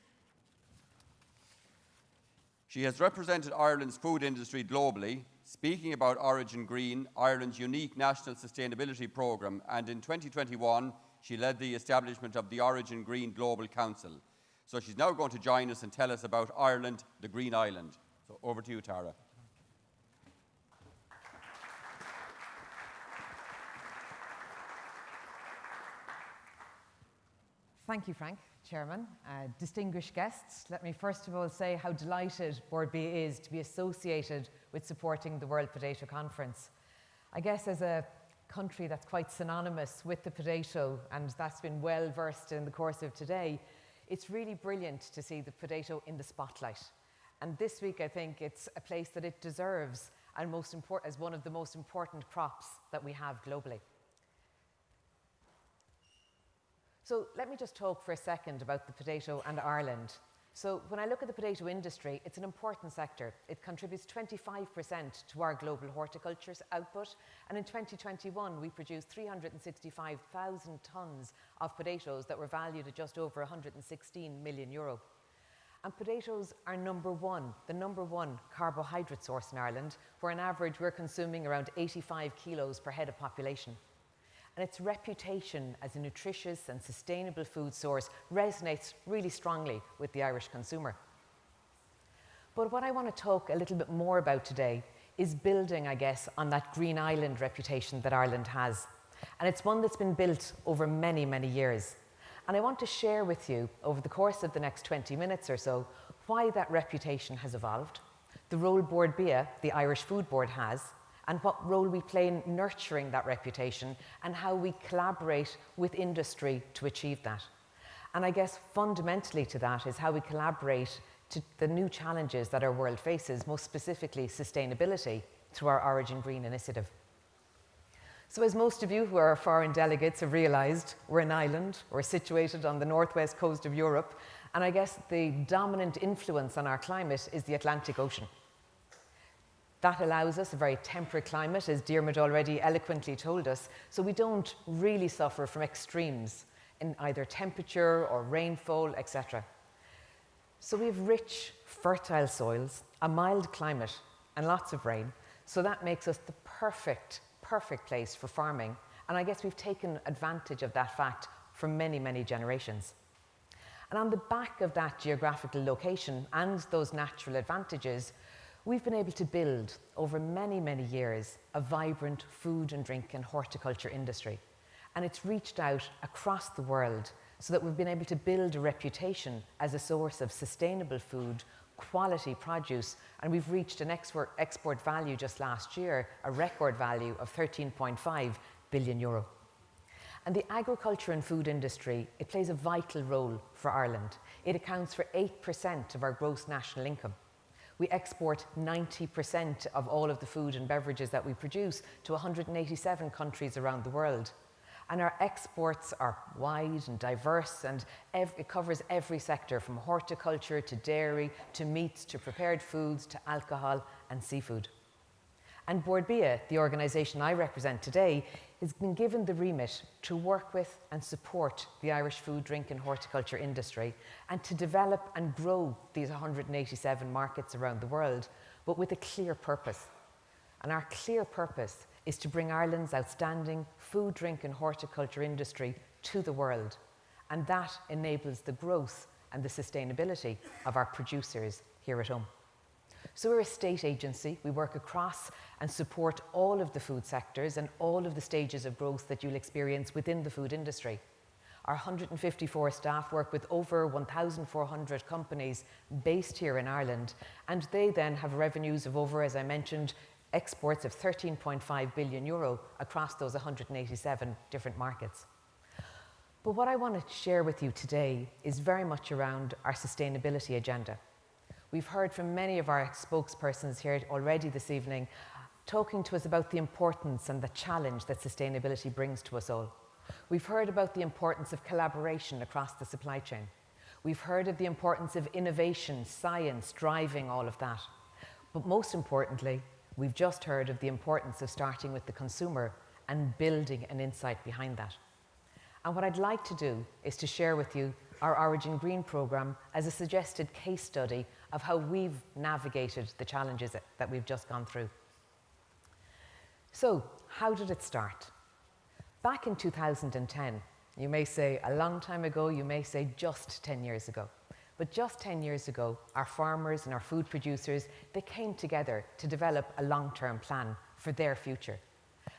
She has represented Ireland's food industry globally, speaking about Origin Green, Ireland's unique national sustainability programme, and in 2021, she led the establishment of the Origin Green Global Council. So she's now going to join us and tell us about Ireland, the Green Island. So over to you, Tara. Thank you, Frank, Chairman. Distinguished guests, let me first of all say how delighted Board B is to be associated with supporting the World Potato Conference. I guess as a country that's quite synonymous with the potato, and that's been well versed in the course of today, it's really brilliant to see the potato in the spotlight. And this week, I think it's a place that it deserves, and as one of the most important crops that we have globally. So let me just talk for a second about the potato and Ireland. So when I look at the potato industry, it's an important sector. It contributes 25% to our global horticulture output, and in 2021 we produced 365,000 tonnes of potatoes that were valued at just over 116 million euro. And potatoes are the number one carbohydrate source in Ireland, where on average we're consuming around 85 kilos per head of population. And its reputation as a nutritious and sustainable food source resonates really strongly with the Irish consumer. But what I want to talk a little bit more about today is building, I guess, on that Green Island reputation that Ireland has. And it's one that's been built over many, many years. And I want to share with you, over the course of the next 20 minutes or so, why that reputation has evolved, the role Board BIA, the Irish Food Board, has, and what role we play in nurturing that reputation, and how we collaborate with industry to achieve that. And I guess fundamentally to that is how we collaborate to the new challenges that our world faces, most specifically sustainability, through our Origin Green initiative. So as most of you who are foreign delegates have realised, we're an island, we're situated on the northwest coast of Europe, and I guess the dominant influence on our climate is the Atlantic Ocean. That allows us a very temperate climate, as Diarmuid already eloquently told us, so we don't really suffer from extremes in either temperature or rainfall, etc. So we have rich, fertile soils, a mild climate, and lots of rain, so that makes us the perfect place for farming, and I guess we've taken advantage of that fact for many, many generations. And on the back of that geographical location and those natural advantages, we've been able to build, over many, many years, a vibrant food and drink and horticulture industry. And it's reached out across the world so that we've been able to build a reputation as a source of sustainable food, quality produce, and we've reached an export value just last year, a record value of 13.5 billion euro. And the agriculture and food industry, it plays a vital role for Ireland. It accounts for 8% of our gross national income. We export 90% of all of the food and beverages that we produce to 187 countries around the world. And our exports are wide and diverse, and it covers every sector from horticulture to dairy to meats to prepared foods to alcohol and seafood. And Bord Bia, the organisation I represent today, has been given the remit to work with and support the Irish food, drink and horticulture industry and to develop and grow these 187 markets around the world, but with a clear purpose. And our clear purpose is to bring Ireland's outstanding food, drink and horticulture industry to the world. And that enables the growth and the sustainability of our producers here at home. So we're a state agency. We work across and support all of the food sectors and all of the stages of growth that you'll experience within the food industry. Our 154 staff work with over 1,400 companies based here in Ireland, and they then have revenues of over, as I mentioned, exports of €13.5 billion across those 187 different markets. But what I want to share with you today is very much around our sustainability agenda. We've heard from many of our spokespersons here already this evening talking to us about the importance and the challenge that sustainability brings to us all. We've heard about the importance of collaboration across the supply chain. We've heard of the importance of innovation, science, driving all of that. But most importantly, we've just heard of the importance of starting with the consumer and building an insight behind that. And what I'd like to do is to share with you our Origin Green programme as a suggested case study of how we've navigated the challenges that we've just gone through. So, how did it start? Back in 2010, you may say a long time ago, you may say just 10 years ago. But just 10 years ago, our farmers and our food producers, they came together to develop a long-term plan for their future.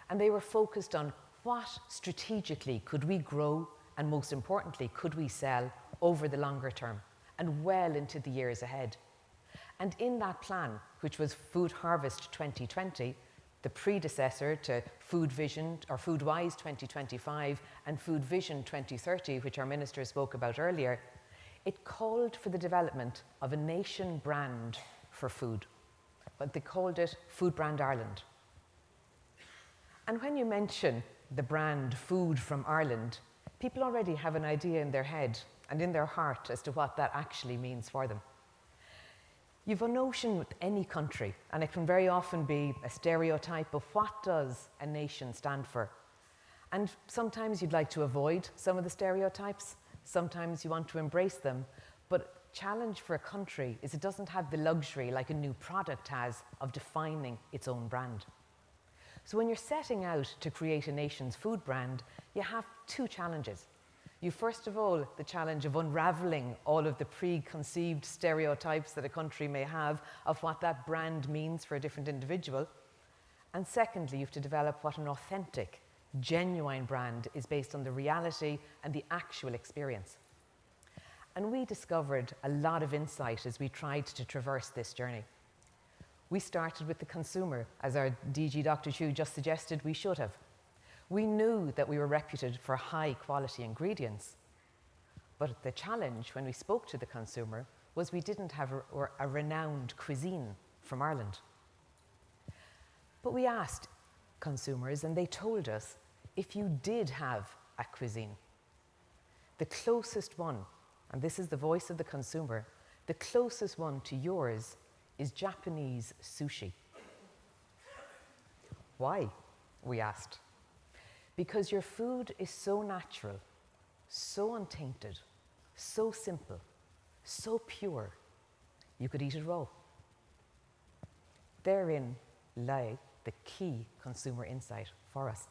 And they were focused on what strategically could we grow and most importantly, could we sell over the longer term and well into the years ahead. And in that plan, which was Food Harvest 2020, the predecessor to Food Vision or Foodwise 2025 and Food Vision 2030, which our minister spoke about earlier, it called for the development of a nation brand for food, but they called it Food Brand Ireland. And when you mention the brand Food from Ireland, people already have an idea in their head and in their heart as to what that actually means for them. You've a notion with any country, and it can very often be a stereotype of what does a nation stand for. And sometimes you'd like to avoid some of the stereotypes, sometimes you want to embrace them, but challenge for a country is it doesn't have the luxury like a new product has of defining its own brand. So when you're setting out to create a nation's food brand, you have two challenges. You first of all, the challenge of unraveling all of the preconceived stereotypes that a country may have of what that brand means for a different individual. And secondly, you have to develop what an authentic, genuine brand is based on the reality and the actual experience. And we discovered a lot of insight as we tried to traverse this journey. We started with the consumer, as our DG Dr. Chu just suggested we should have. We knew that we were reputed for high quality ingredients. But the challenge when we spoke to the consumer was we didn't have a renowned cuisine from Ireland. But we asked consumers and they told us if you did have a cuisine, the closest one, and this is the voice of the consumer, the closest one to yours is Japanese sushi. Why? We asked. Because your food is so natural, so untainted, so simple, so pure, you could eat it raw. Therein lay the key consumer insight for us.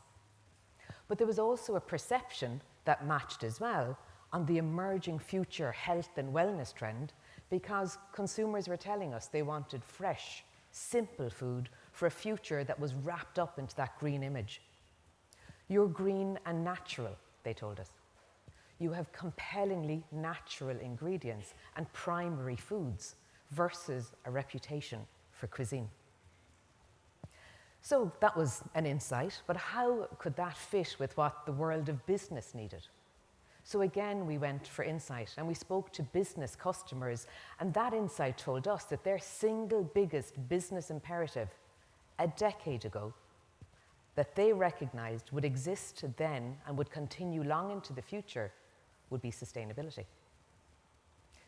But there was also a perception that matched as well on the emerging future health and wellness trend, because consumers were telling us they wanted fresh, simple food for a future that was wrapped up into that green image. You're green and natural, they told us. You have compellingly natural ingredients and primary foods versus a reputation for cuisine. So that was an insight, but how could that fit with what the world of business needed? So again, we went for insight and we spoke to business customers, and that insight told us that their single biggest business imperative a decade ago that they recognized would exist then and would continue long into the future would be sustainability.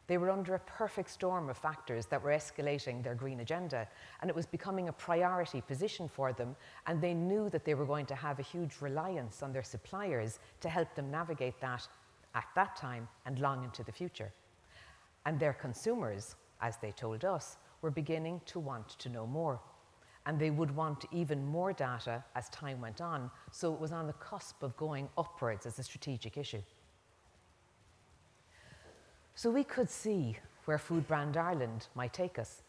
They were under a perfect storm of factors that were escalating their green agenda, and it was becoming a priority position for them, and they knew that they were going to have a huge reliance on their suppliers to help them navigate that at that time and long into the future. And their consumers, as they told us, were beginning to want to know more. And they would want even more data as time went on, so it was on the cusp of going upwards as a strategic issue. So we could see where Food Brand Ireland might take us.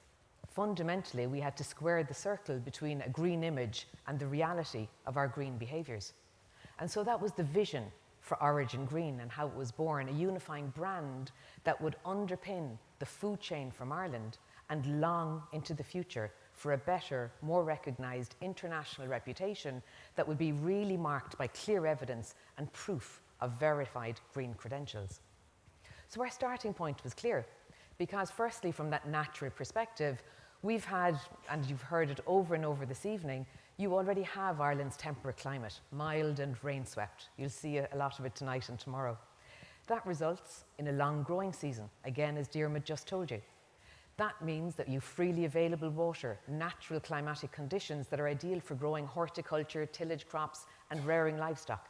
Fundamentally, we had to square the circle between a green image and the reality of our green behaviours. And so that was the vision for Origin Green and how it was born, a unifying brand that would underpin the food chain from Ireland and long into the future for a better, more recognised international reputation that would be really marked by clear evidence and proof of verified green credentials. So our starting point was clear, because firstly, from that natural perspective, we've had, and you've heard it over and over this evening, you already have Ireland's temperate climate, mild and rain-swept. You'll see a lot of it tonight and tomorrow. That results in a long growing season, again, as Diarmuid just told you. That means that you have freely available water, natural climatic conditions that are ideal for growing horticulture, tillage crops, and rearing livestock.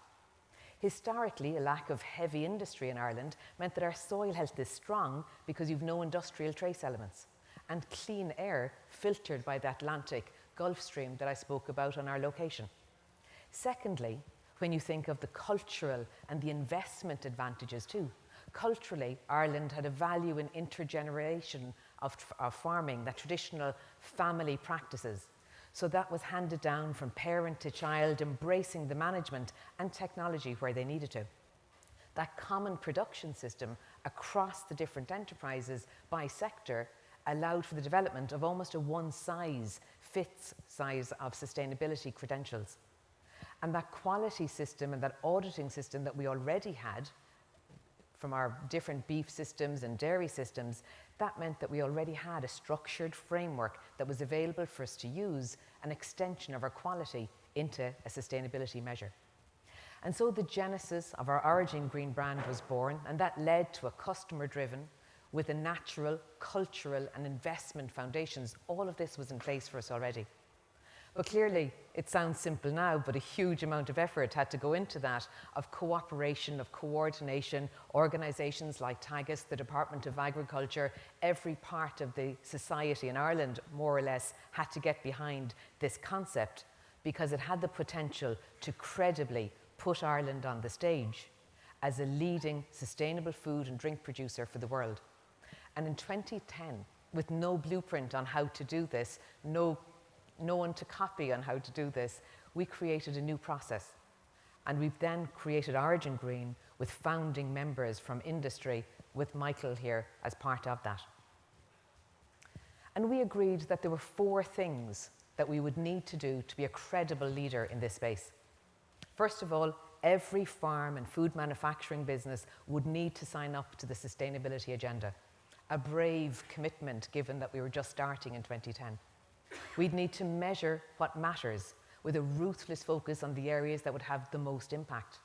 Historically, a lack of heavy industry in Ireland meant that our soil health is strong because you've no industrial trace elements, and clean air filtered by the Atlantic Gulf Stream that I spoke about on our location. Secondly, when you think of the cultural and the investment advantages too, culturally, Ireland had a value in intergeneration of farming, that traditional family practices. So that was handed down from parent to child, embracing the management and technology where they needed to. That common production system across the different enterprises by sector allowed for the development of almost a one-size-fits size of sustainability credentials. And that quality system and that auditing system that we already had from our different beef systems and dairy systems, that meant that we already had a structured framework that was available for us to use, an extension of our quality into a sustainability measure. And so the genesis of our Origin Green brand was born, and that led to a customer-driven, with a natural, cultural and investment foundations. All of this was in place for us already. But clearly, it sounds simple now, but a huge amount of effort had to go into that, of cooperation, of coordination, organisations like Teagasc, the Department of Agriculture, every part of the society in Ireland, more or less, had to get behind this concept because it had the potential to credibly put Ireland on the stage as a leading sustainable food and drink producer for the world. And in 2010, with no blueprint on how to do this, no one to copy on how to do this, we created a new process. And we've then created Origin Green with founding members from industry, with Michael here as part of that. And we agreed that there were 4 things that we would need to do to be a credible leader in this space. First of all, every farm and food manufacturing business would need to sign up to the sustainability agenda, a brave commitment given that we were just starting in 2010. We'd need to measure what matters with a ruthless focus on the areas that would have the most impact.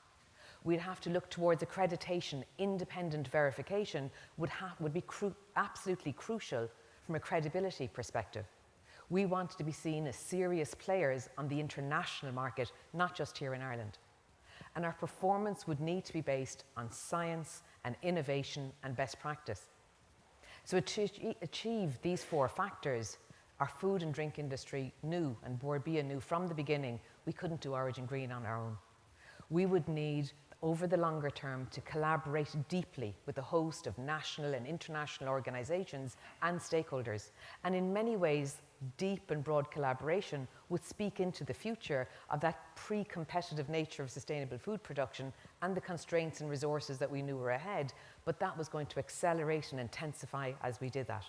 We'd have to look towards accreditation. Independent verification would be absolutely crucial from a credibility perspective. We wanted to be seen as serious players on the international market, not just here in Ireland. And our performance would need to be based on science and innovation and best practice. So to achieve these 4 factors, our food and drink industry knew, and Bord Bia knew from the beginning, we couldn't do Origin Green on our own. We would need, over the longer term, to collaborate deeply with a host of national and international organisations and stakeholders. And in many ways, deep and broad collaboration would speak into the future of that pre-competitive nature of sustainable food production and the constraints and resources that we knew were ahead, but that was going to accelerate and intensify as we did that.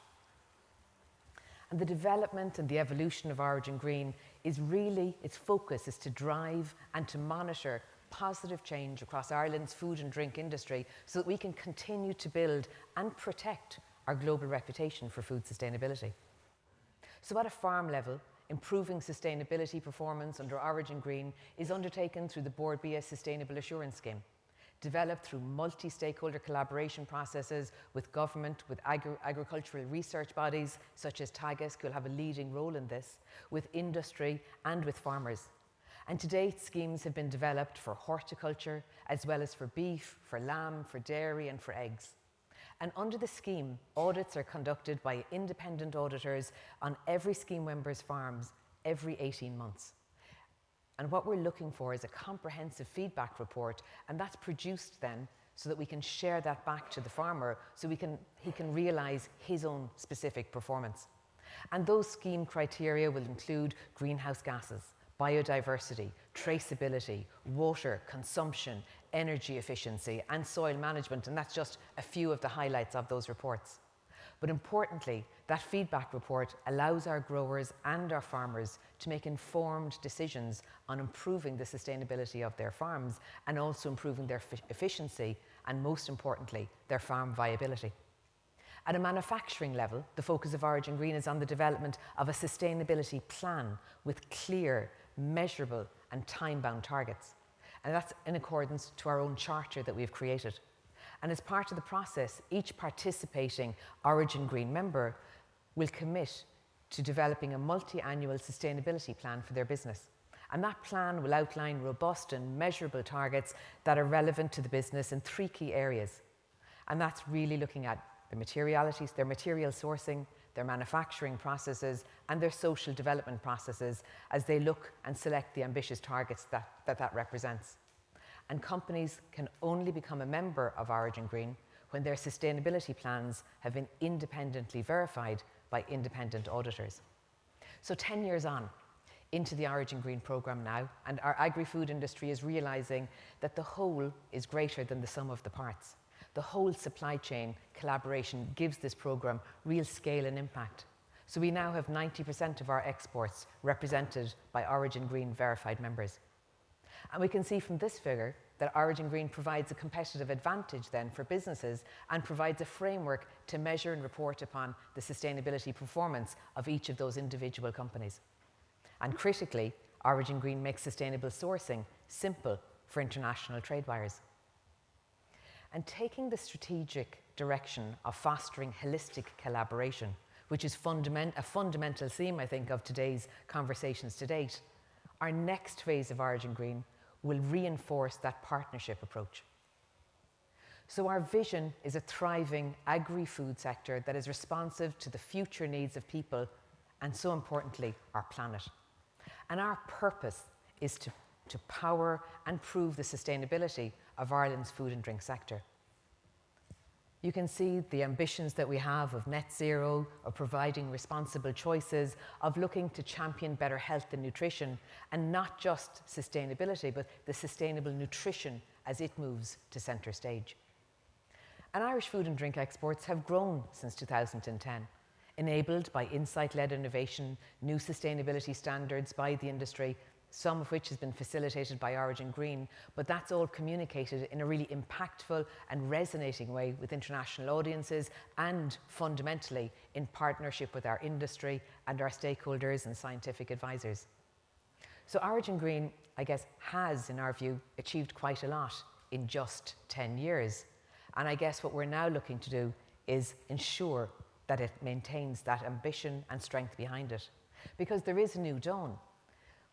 And the development and the evolution of Origin Green is really, its focus is to drive and to monitor positive change across Ireland's food and drink industry so that we can continue to build and protect our global reputation for food sustainability. So at a farm level, improving sustainability performance under Origin Green is undertaken through the Board BS Sustainable Assurance Scheme, developed through multi-stakeholder collaboration processes with government, with agricultural research bodies such as Teagasc, who will have a leading role in this, with industry and with farmers. And to date, schemes have been developed for horticulture, as well as for beef, for lamb, for dairy and for eggs. And under the scheme, audits are conducted by independent auditors on every scheme member's farms every 18 months. And what we're looking for is a comprehensive feedback report, and that's produced then so that we can share that back to the farmer so he can realise his own specific performance. And those scheme criteria will include greenhouse gases, biodiversity, traceability, water, consumption, energy efficiency, and soil management, and that's just a few of the highlights of those reports. But importantly, that feedback report allows our growers and our farmers to make informed decisions on improving the sustainability of their farms and also improving their efficiency and, most importantly, their farm viability. At a manufacturing level, the focus of Origin Green is on the development of a sustainability plan with clear, measurable and time-bound targets. And that's in accordance to our own charter that we've created. And as part of the process, each participating Origin Green member will commit to developing a multi-annual sustainability plan for their business. And that plan will outline robust and measurable targets that are relevant to the business in 3 key areas. And that's really looking at the materialities, their material sourcing, their manufacturing processes, and their social development processes as they look and select the ambitious targets that represents. And companies can only become a member of Origin Green when their sustainability plans have been independently verified by independent auditors. So 10 years on into the Origin Green programme now, and our agri-food industry is realising that the whole is greater than the sum of the parts. The whole supply chain collaboration gives this programme real scale and impact. So we now have 90% of our exports represented by Origin Green verified members. And we can see from this figure that Origin Green provides a competitive advantage then for businesses and provides a framework to measure and report upon the sustainability performance of each of those individual companies. And critically, Origin Green makes sustainable sourcing simple for international trade buyers. And taking the strategic direction of fostering holistic collaboration, which is a fundamental theme, I think, of today's conversations to date, our next phase of Origin Green will reinforce that partnership approach. So our vision is a thriving agri-food sector that is responsive to the future needs of people and, so importantly, our planet. And our purpose is to power and prove the sustainability of Ireland's food and drink sector. You can see the ambitions that we have of net zero, of providing responsible choices, of looking to champion better health and nutrition, and not just sustainability, but the sustainable nutrition as it moves to centre stage. And Irish food and drink exports have grown since 2010, enabled by insight-led innovation, new sustainability standards by the industry, some of which has been facilitated by Origin Green, but that's all communicated in a really impactful and resonating way with international audiences and fundamentally in partnership with our industry and our stakeholders and scientific advisors. So Origin Green, I guess, has, in our view, achieved quite a lot in just 10 years. And I guess what we're now looking to do is ensure that it maintains that ambition and strength behind it. Because there is a new dawn.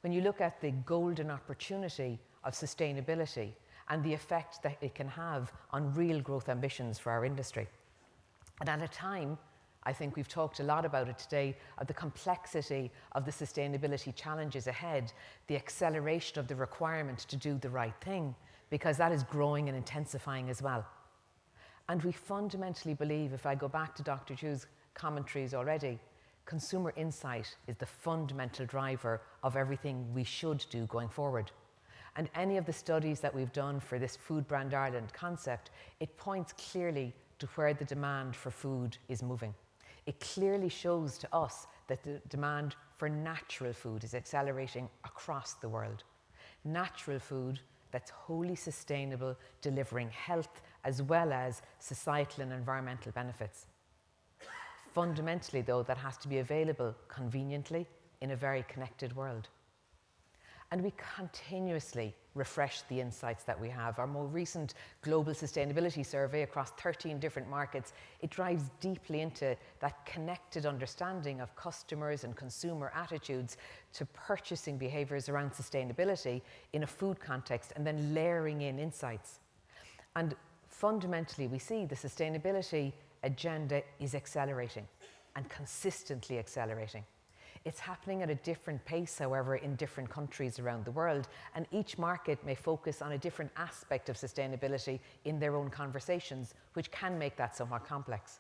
When you look at the golden opportunity of sustainability and the effect that it can have on real growth ambitions for our industry. And at a time, I think we've talked a lot about it today, of the complexity of the sustainability challenges ahead, the acceleration of the requirement to do the right thing, because that is growing and intensifying as well. And we fundamentally believe, if I go back to Dr. Chu's commentaries already, consumer insight is the fundamental driver of everything we should do going forward. And any of the studies that we've done for this Food Brand Ireland concept, it points clearly to where the demand for food is moving. It clearly shows to us that the demand for natural food is accelerating across the world. Natural food that's wholly sustainable, delivering health as well as societal and environmental benefits. Fundamentally, though, that has to be available conveniently in a very connected world. And we continuously refresh the insights that we have. Our more recent global sustainability survey across 13 different markets, it drives deeply into that connected understanding of customers and consumer attitudes to purchasing behaviours around sustainability in a food context, and then layering in insights. And fundamentally, we see the sustainability agenda is accelerating and consistently accelerating. It's happening at a different pace, however, in different countries around the world, and each market may focus on a different aspect of sustainability in their own conversations, which can make that somewhat complex.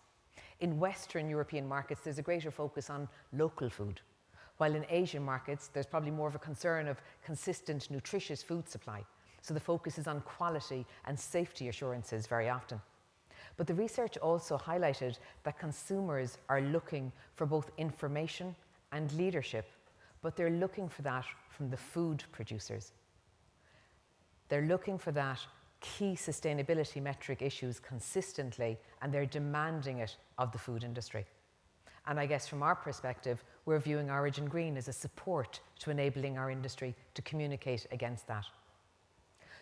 In Western European markets, there's a greater focus on local food, while in Asian markets, there's probably more of a concern of consistent, nutritious food supply. So the focus is on quality and safety assurances very often. But the research also highlighted that consumers are looking for both information and leadership, but they're looking for that from the food producers. They're looking for that key sustainability metric issues consistently, and they're demanding it of the food industry. And I guess from our perspective, we're viewing Origin Green as a support to enabling our industry to communicate against that.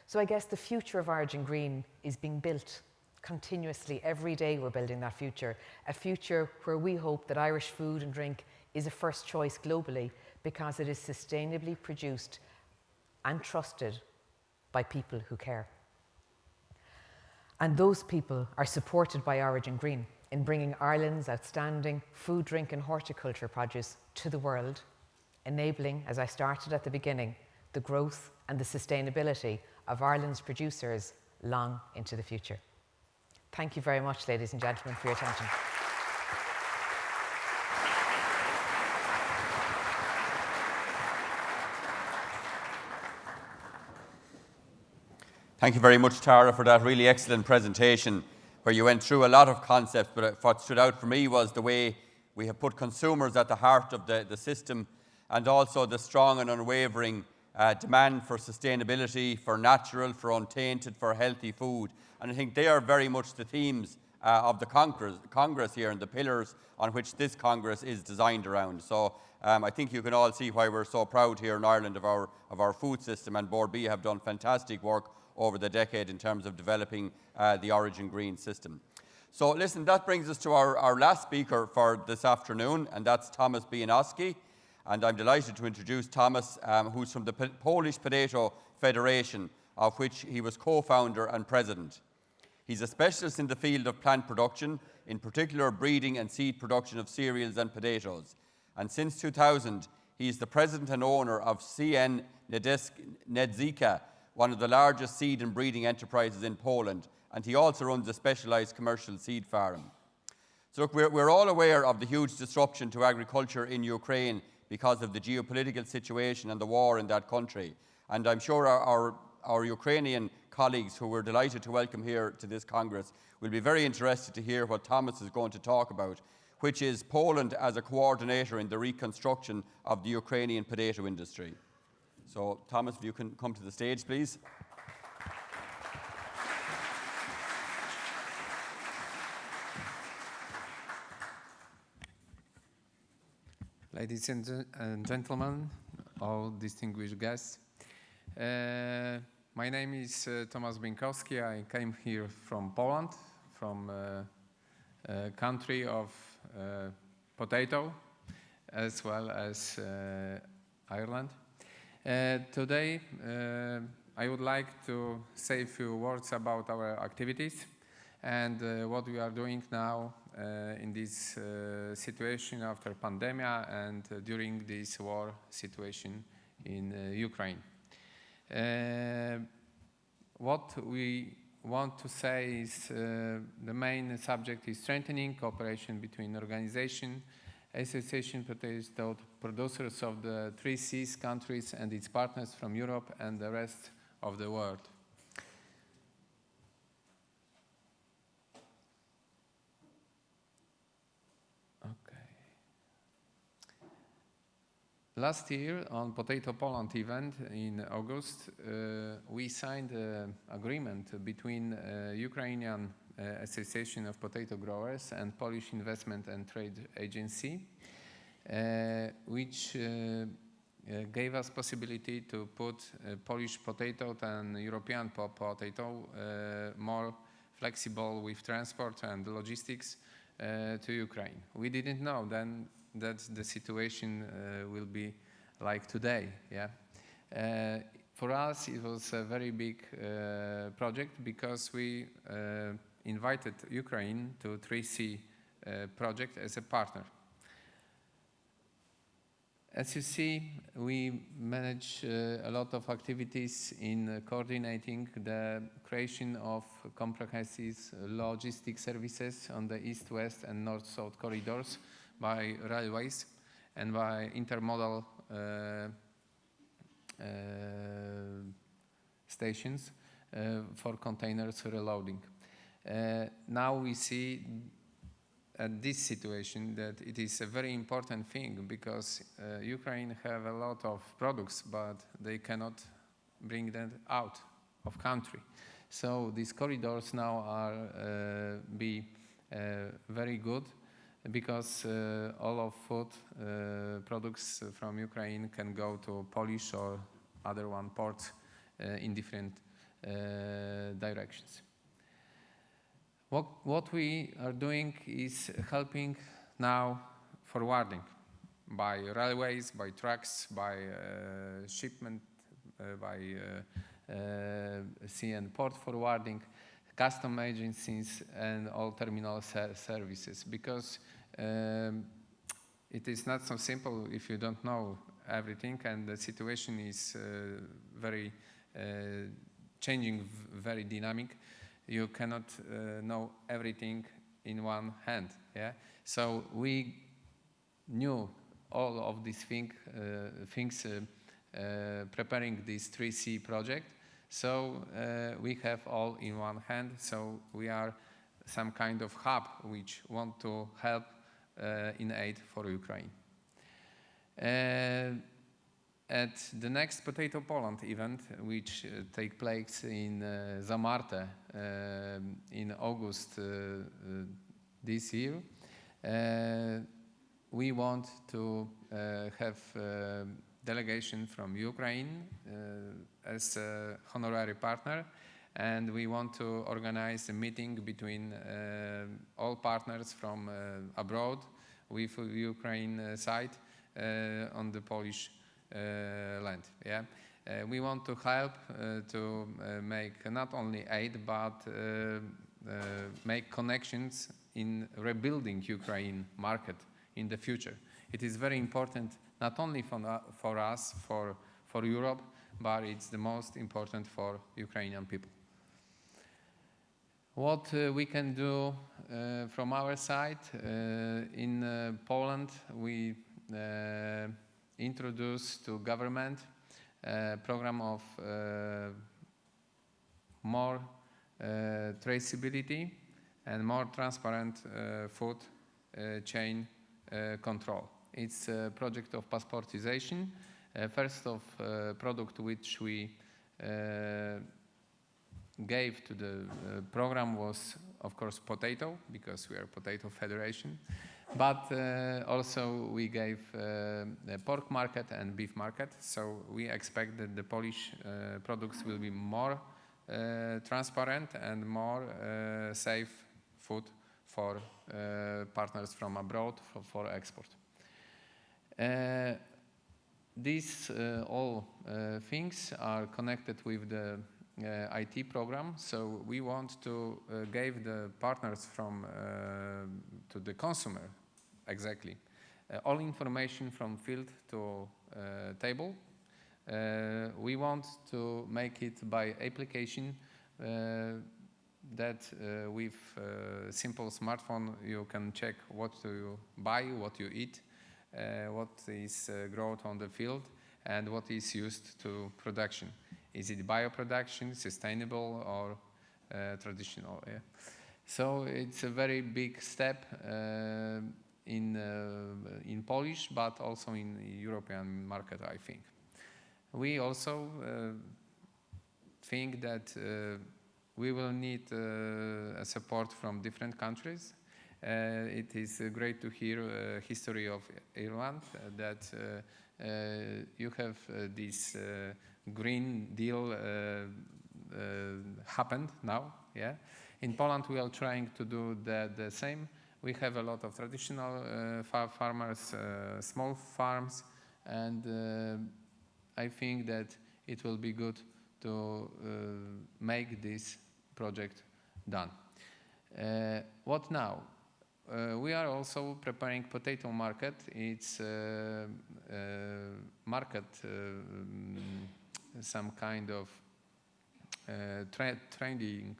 So I guess the future of Origin Green is being built continuously. Every day we're building that future, a future where we hope that Irish food and drink is a first choice globally because it is sustainably produced and trusted by people who care. And those people are supported by Origin Green in bringing Ireland's outstanding food, drink and horticulture produce to the world, enabling, as I started at the beginning, the growth and the sustainability of Ireland's producers long into the future. Thank you very much, ladies and gentlemen, for your attention. Thank you very much, Tara, for that really excellent presentation where you went through a lot of concepts, but what stood out for me was the way we have put consumers at the heart of the system, and also the strong and unwavering demand for sustainability, for natural, for untainted, for healthy food. And I think they are very much the themes of the Congress here and the pillars on which this Congress is designed around. So I think you can all see why we're so proud here in Ireland of our food system, and Board B have done fantastic work over the decade in terms of developing the Origin Green system. So listen, that brings us to our last speaker for this afternoon, and that's Tomasz Bijanowski. And I'm delighted to introduce Thomas, who's from the Polish Potato Federation, of which he was co-founder and president. He's a specialist in the field of plant production, in particular breeding and seed production of cereals and potatoes. And since 2000, he is the president and owner of CN Nedzika, one of the largest seed and breeding enterprises in Poland, and he also runs a specialised commercial seed farm. So look, we're all aware of the huge disruption to agriculture in Ukraine because of the geopolitical situation and the war in that country. And I'm sure our Ukrainian colleagues, who we're delighted to welcome here to this Congress, will be very interested to hear what Thomas is going to talk about, which is Poland as a coordinator in the reconstruction of the Ukrainian potato industry. So, Thomas, if you can come to the stage, please. Ladies and gentlemen, all distinguished guests. My name is Tomasz Bijanowski. I came here from Poland, from a country of potato, as well as Ireland. Today, I would like to say a few words about our activities and what we are doing now in this situation after pandemic and during this war situation in Ukraine. What we want to say is the main subject is strengthening cooperation between organization, association potato producers of the 3 Cs countries and its partners from Europe and the rest of the world. Last year, on Potato Poland event in August, we signed an agreement between Ukrainian Association of Potato Growers and Polish Investment and Trade Agency, which gave us possibility to put Polish potato and European potato more flexible with transport and logistics to Ukraine. We didn't know then that the situation will be like today. Yeah, for us it was a very big project because we invited Ukraine to 3C project as a partner. As you see, we manage a lot of activities in coordinating the creation of comprehensive logistic services on the east-west and north-south corridors by railways and by intermodal stations for containers reloading. Now we see at this situation that it is a very important thing because Ukraine have a lot of products, but they cannot bring them out of country. So these corridors now are very good because all of food products from Ukraine can go to Polish or other one ports in different directions. What we are doing is helping now forwarding by railways, by trucks, by shipment, by sea and port forwarding, custom agencies and all terminal services, because it is not so simple if you don't know everything, and the situation is very changing, very dynamic. You cannot know everything in one hand. Yeah, so we knew all of these things preparing this 3C project. So we have all in one hand. So we are some kind of hub which want to help in aid for Ukraine. At the next Potato Poland event, which take place in Zamarte in August this year, we want to have a delegation from Ukraine as a honorary partner, and we want to organize a meeting between all partners from abroad with Ukraine side on the Polish land. Yeah, we want to help to make not only aid but make connections in rebuilding Ukraine market in the future. It is very important not only for us, for Europe, but it's the most important for Ukrainian people. What we can do from our side in Poland, we introduced to government a program of more traceability and more transparent food chain control. It's a project of passportization. First of product which we gave to the program was, of course, potato, because we are Potato Federation. But also we gave the pork market and beef market. So we expect that the Polish products will be more transparent and more safe food for partners from abroad for export. These all things are connected with the IT program. So we want to give the partners from to the consumer exactly all information from field to table. We want to make it by application that with simple smartphone you can check what you buy, what you eat, what is growth on the field, and what is used to production. Is it bioproduction, sustainable, or traditional? Yeah. So it's a very big step in Polish, but also in European market, I think. We also think that we will need a support from different countries. It is great to hear history of Ireland, that you have this Green Deal happened now. Yeah, in Poland we are trying to do the same. We have a lot of traditional farmers, small farms, and I think that it will be good to make this project done. What now? We are also preparing potato market. It's market, some kind of trading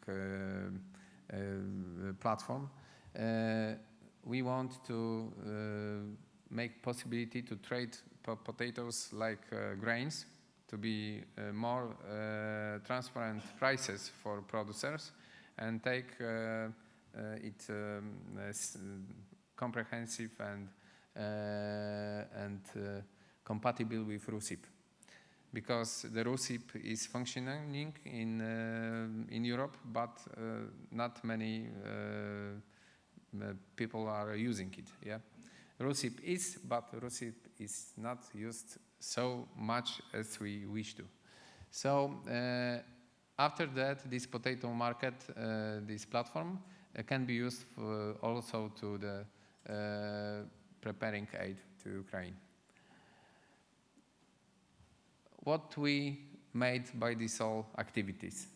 platform. We want to make possibility to trade potatoes like grains, to be more transparent prices for producers, and take it comprehensive and compatible with RUSIP, because the RUSIP is functioning in Europe, but not many people are using it. Yeah, RUSIP is, but RUSIP is not used so much as we wish to. So after that, this potato market, this platform, can be used for also to the preparing aid to Ukraine. What we made by these all activities?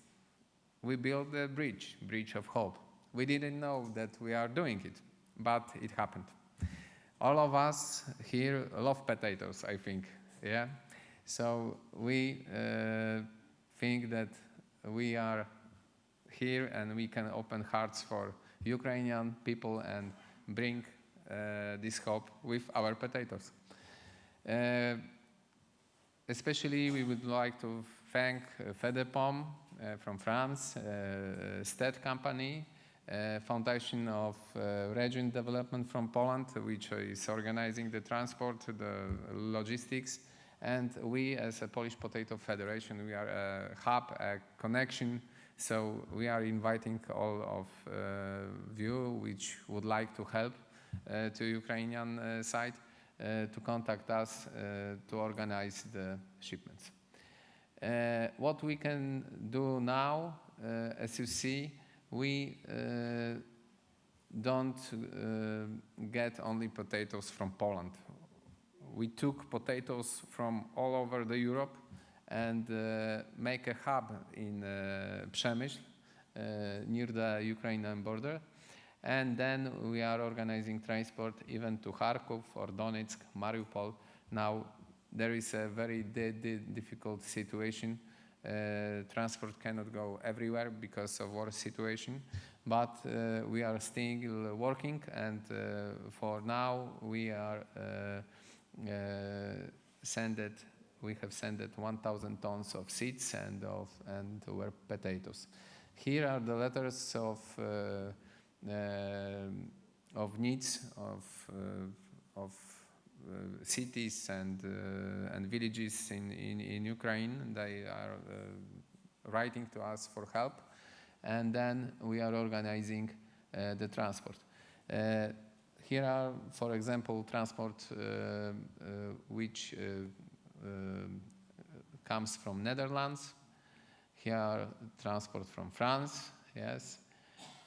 We built a bridge of hope. We didn't know that we are doing it, but it happened. All of us here love potatoes, I think. Yeah, so we think that we are here and we can open hearts for Ukrainian people and bring this hope with our potatoes. Especially we would like to thank FEDEPOM from France, STED company, Foundation of Region Development from Poland, which is organizing the transport, the logistics, and we as a Polish Potato Federation, we are a hub, a connection, so we are inviting all of you which would like to help to Ukrainian side to contact us to organize the shipments. What we can do now, as you see, we don't get only potatoes from Poland. We took potatoes from all over the Europe and make a hub in Przemyśl, near the Ukrainian border. And then we are organizing transport even to Kharkov or Donetsk, Mariupol. Now there is a very difficult situation. Transport cannot go everywhere because of war situation, but we are still working, and for now we are we have sent 1,000 tons of seeds and were potatoes. Here are the letters of needs of cities and villages in Ukraine. They are writing to us for help, and then we are organizing the transport. Here are, for example, transport which comes from Netherlands. Here are transport from France, yes.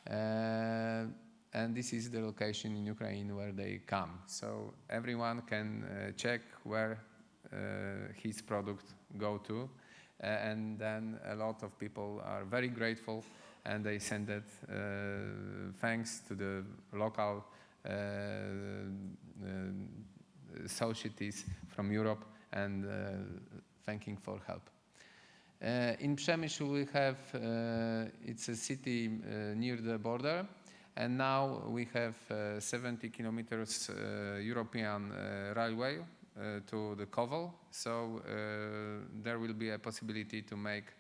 And this is the location in Ukraine where they come. So everyone can check where his product go to. And then a lot of people are very grateful, and they send it thanks to the local societies from Europe and thanking for help. In Przemyśl we have, it's a city near the border, and now we have 70 kilometers European railway to the Kovel, so there will be a possibility to make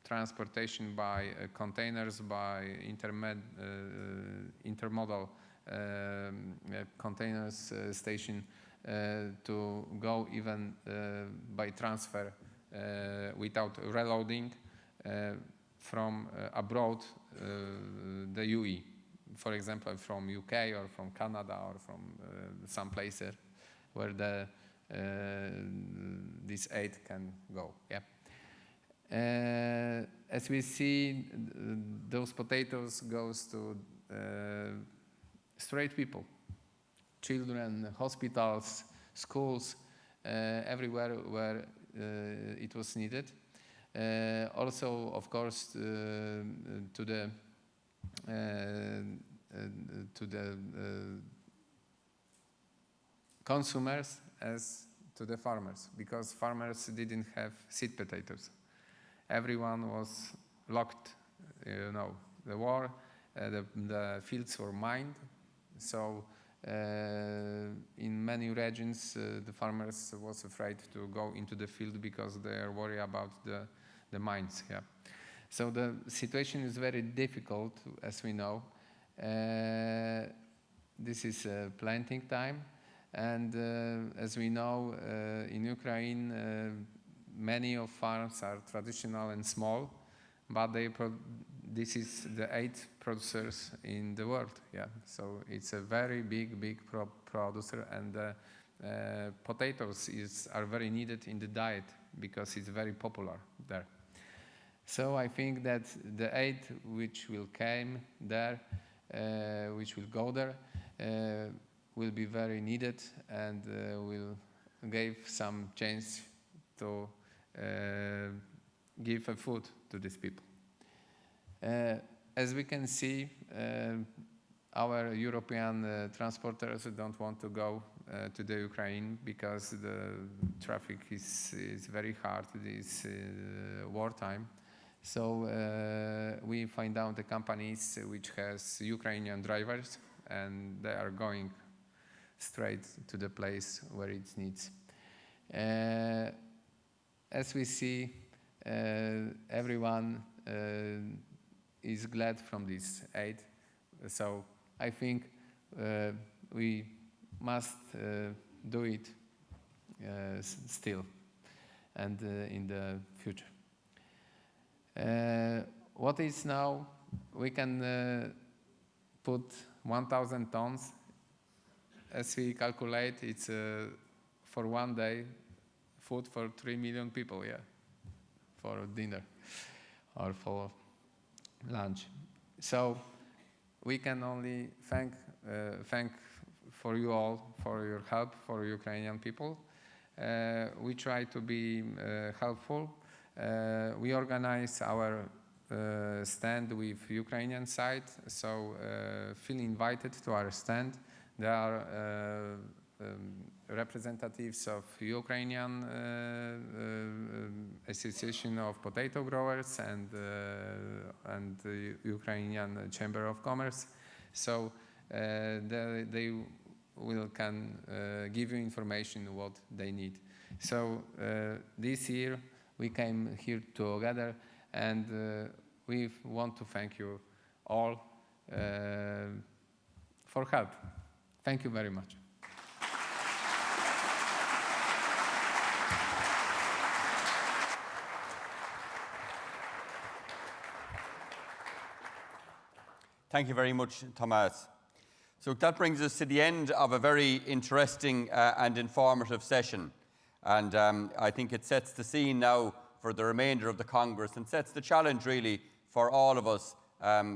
transportation by containers, by intermodal containers station to go even by transfer without reloading from abroad the UE. For example, from UK or from Canada or from some places where this aid can go. Yeah. As we see, those potatoes goes to straight people, children, hospitals, schools, everywhere where it was needed. Also, of course, to the consumers as to the farmers, because farmers didn't have seed potatoes. Everyone was locked, the war, the fields were mined, so in many regions the farmers was afraid to go into the field because they are worried about the mines. Yeah. So the situation is very difficult, as we know. This is planting time, and as we know, in Ukraine, many of farms are traditional and small, but this is the 8th producers in the world. Yeah, so it's a very big producer, and potatoes are very needed in the diet because it's very popular there. So I think that the aid which will come there, which will go there, will be very needed and will give some chance to give a food to these people. As we can see, our European transporters don't want to go to the Ukraine because the traffic is very hard. This wartime. So we find out the companies which has Ukrainian drivers, and they are going straight to the place where it needs. As we see, everyone is glad from this aid. So I think we must do it still and in the future. What is now, we can put 1,000 tons. As we calculate, it's for one day food for 3 million people, yeah, for dinner or for lunch. So we can only thank for you all for your help for Ukrainian people. We try to be helpful. We organize our stand with Ukrainian side, so feel invited to our stand. There are representatives of Ukrainian Association of Potato Growers and the Ukrainian Chamber of Commerce. So they can give you information what they need. So this year we came here together, and we want to thank you all for help. Thank you very much. Thank you very much, Tomas. So that brings us to the end of a very interesting and informative session. And I think it sets the scene now for the remainder of the Congress and sets the challenge really for all of us,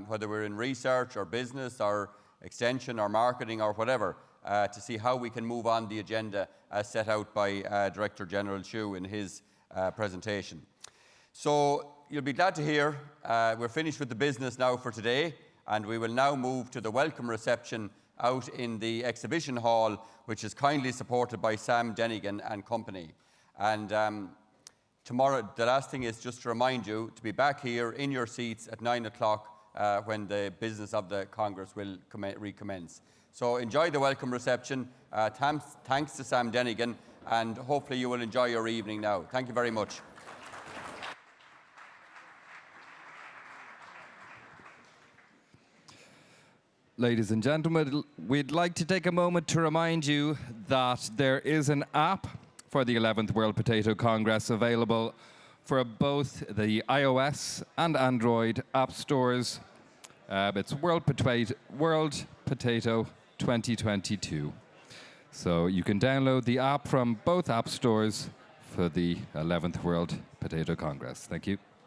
whether we're in research or business or extension or marketing or whatever, to see how we can move on the agenda as set out by Director General Chu in his presentation. So you'll be glad to hear we're finished with the business now for today, and we will now move to the welcome reception out in the exhibition hall, which is kindly supported by Sam Denigan and company. And tomorrow, the last thing is just to remind you to be back here in your seats at 9 o'clock when the business of the Congress will recommence. So enjoy the welcome reception. Thanks to Sam Denigan, and hopefully you will enjoy your evening now. Thank you very much. Ladies and gentlemen, we'd like to take a moment to remind you that there is an app for the 11th World Potato Congress available for both the iOS and Android app stores. It's World Potato 2022. So you can download the app from both app stores for the 11th World Potato Congress. Thank you.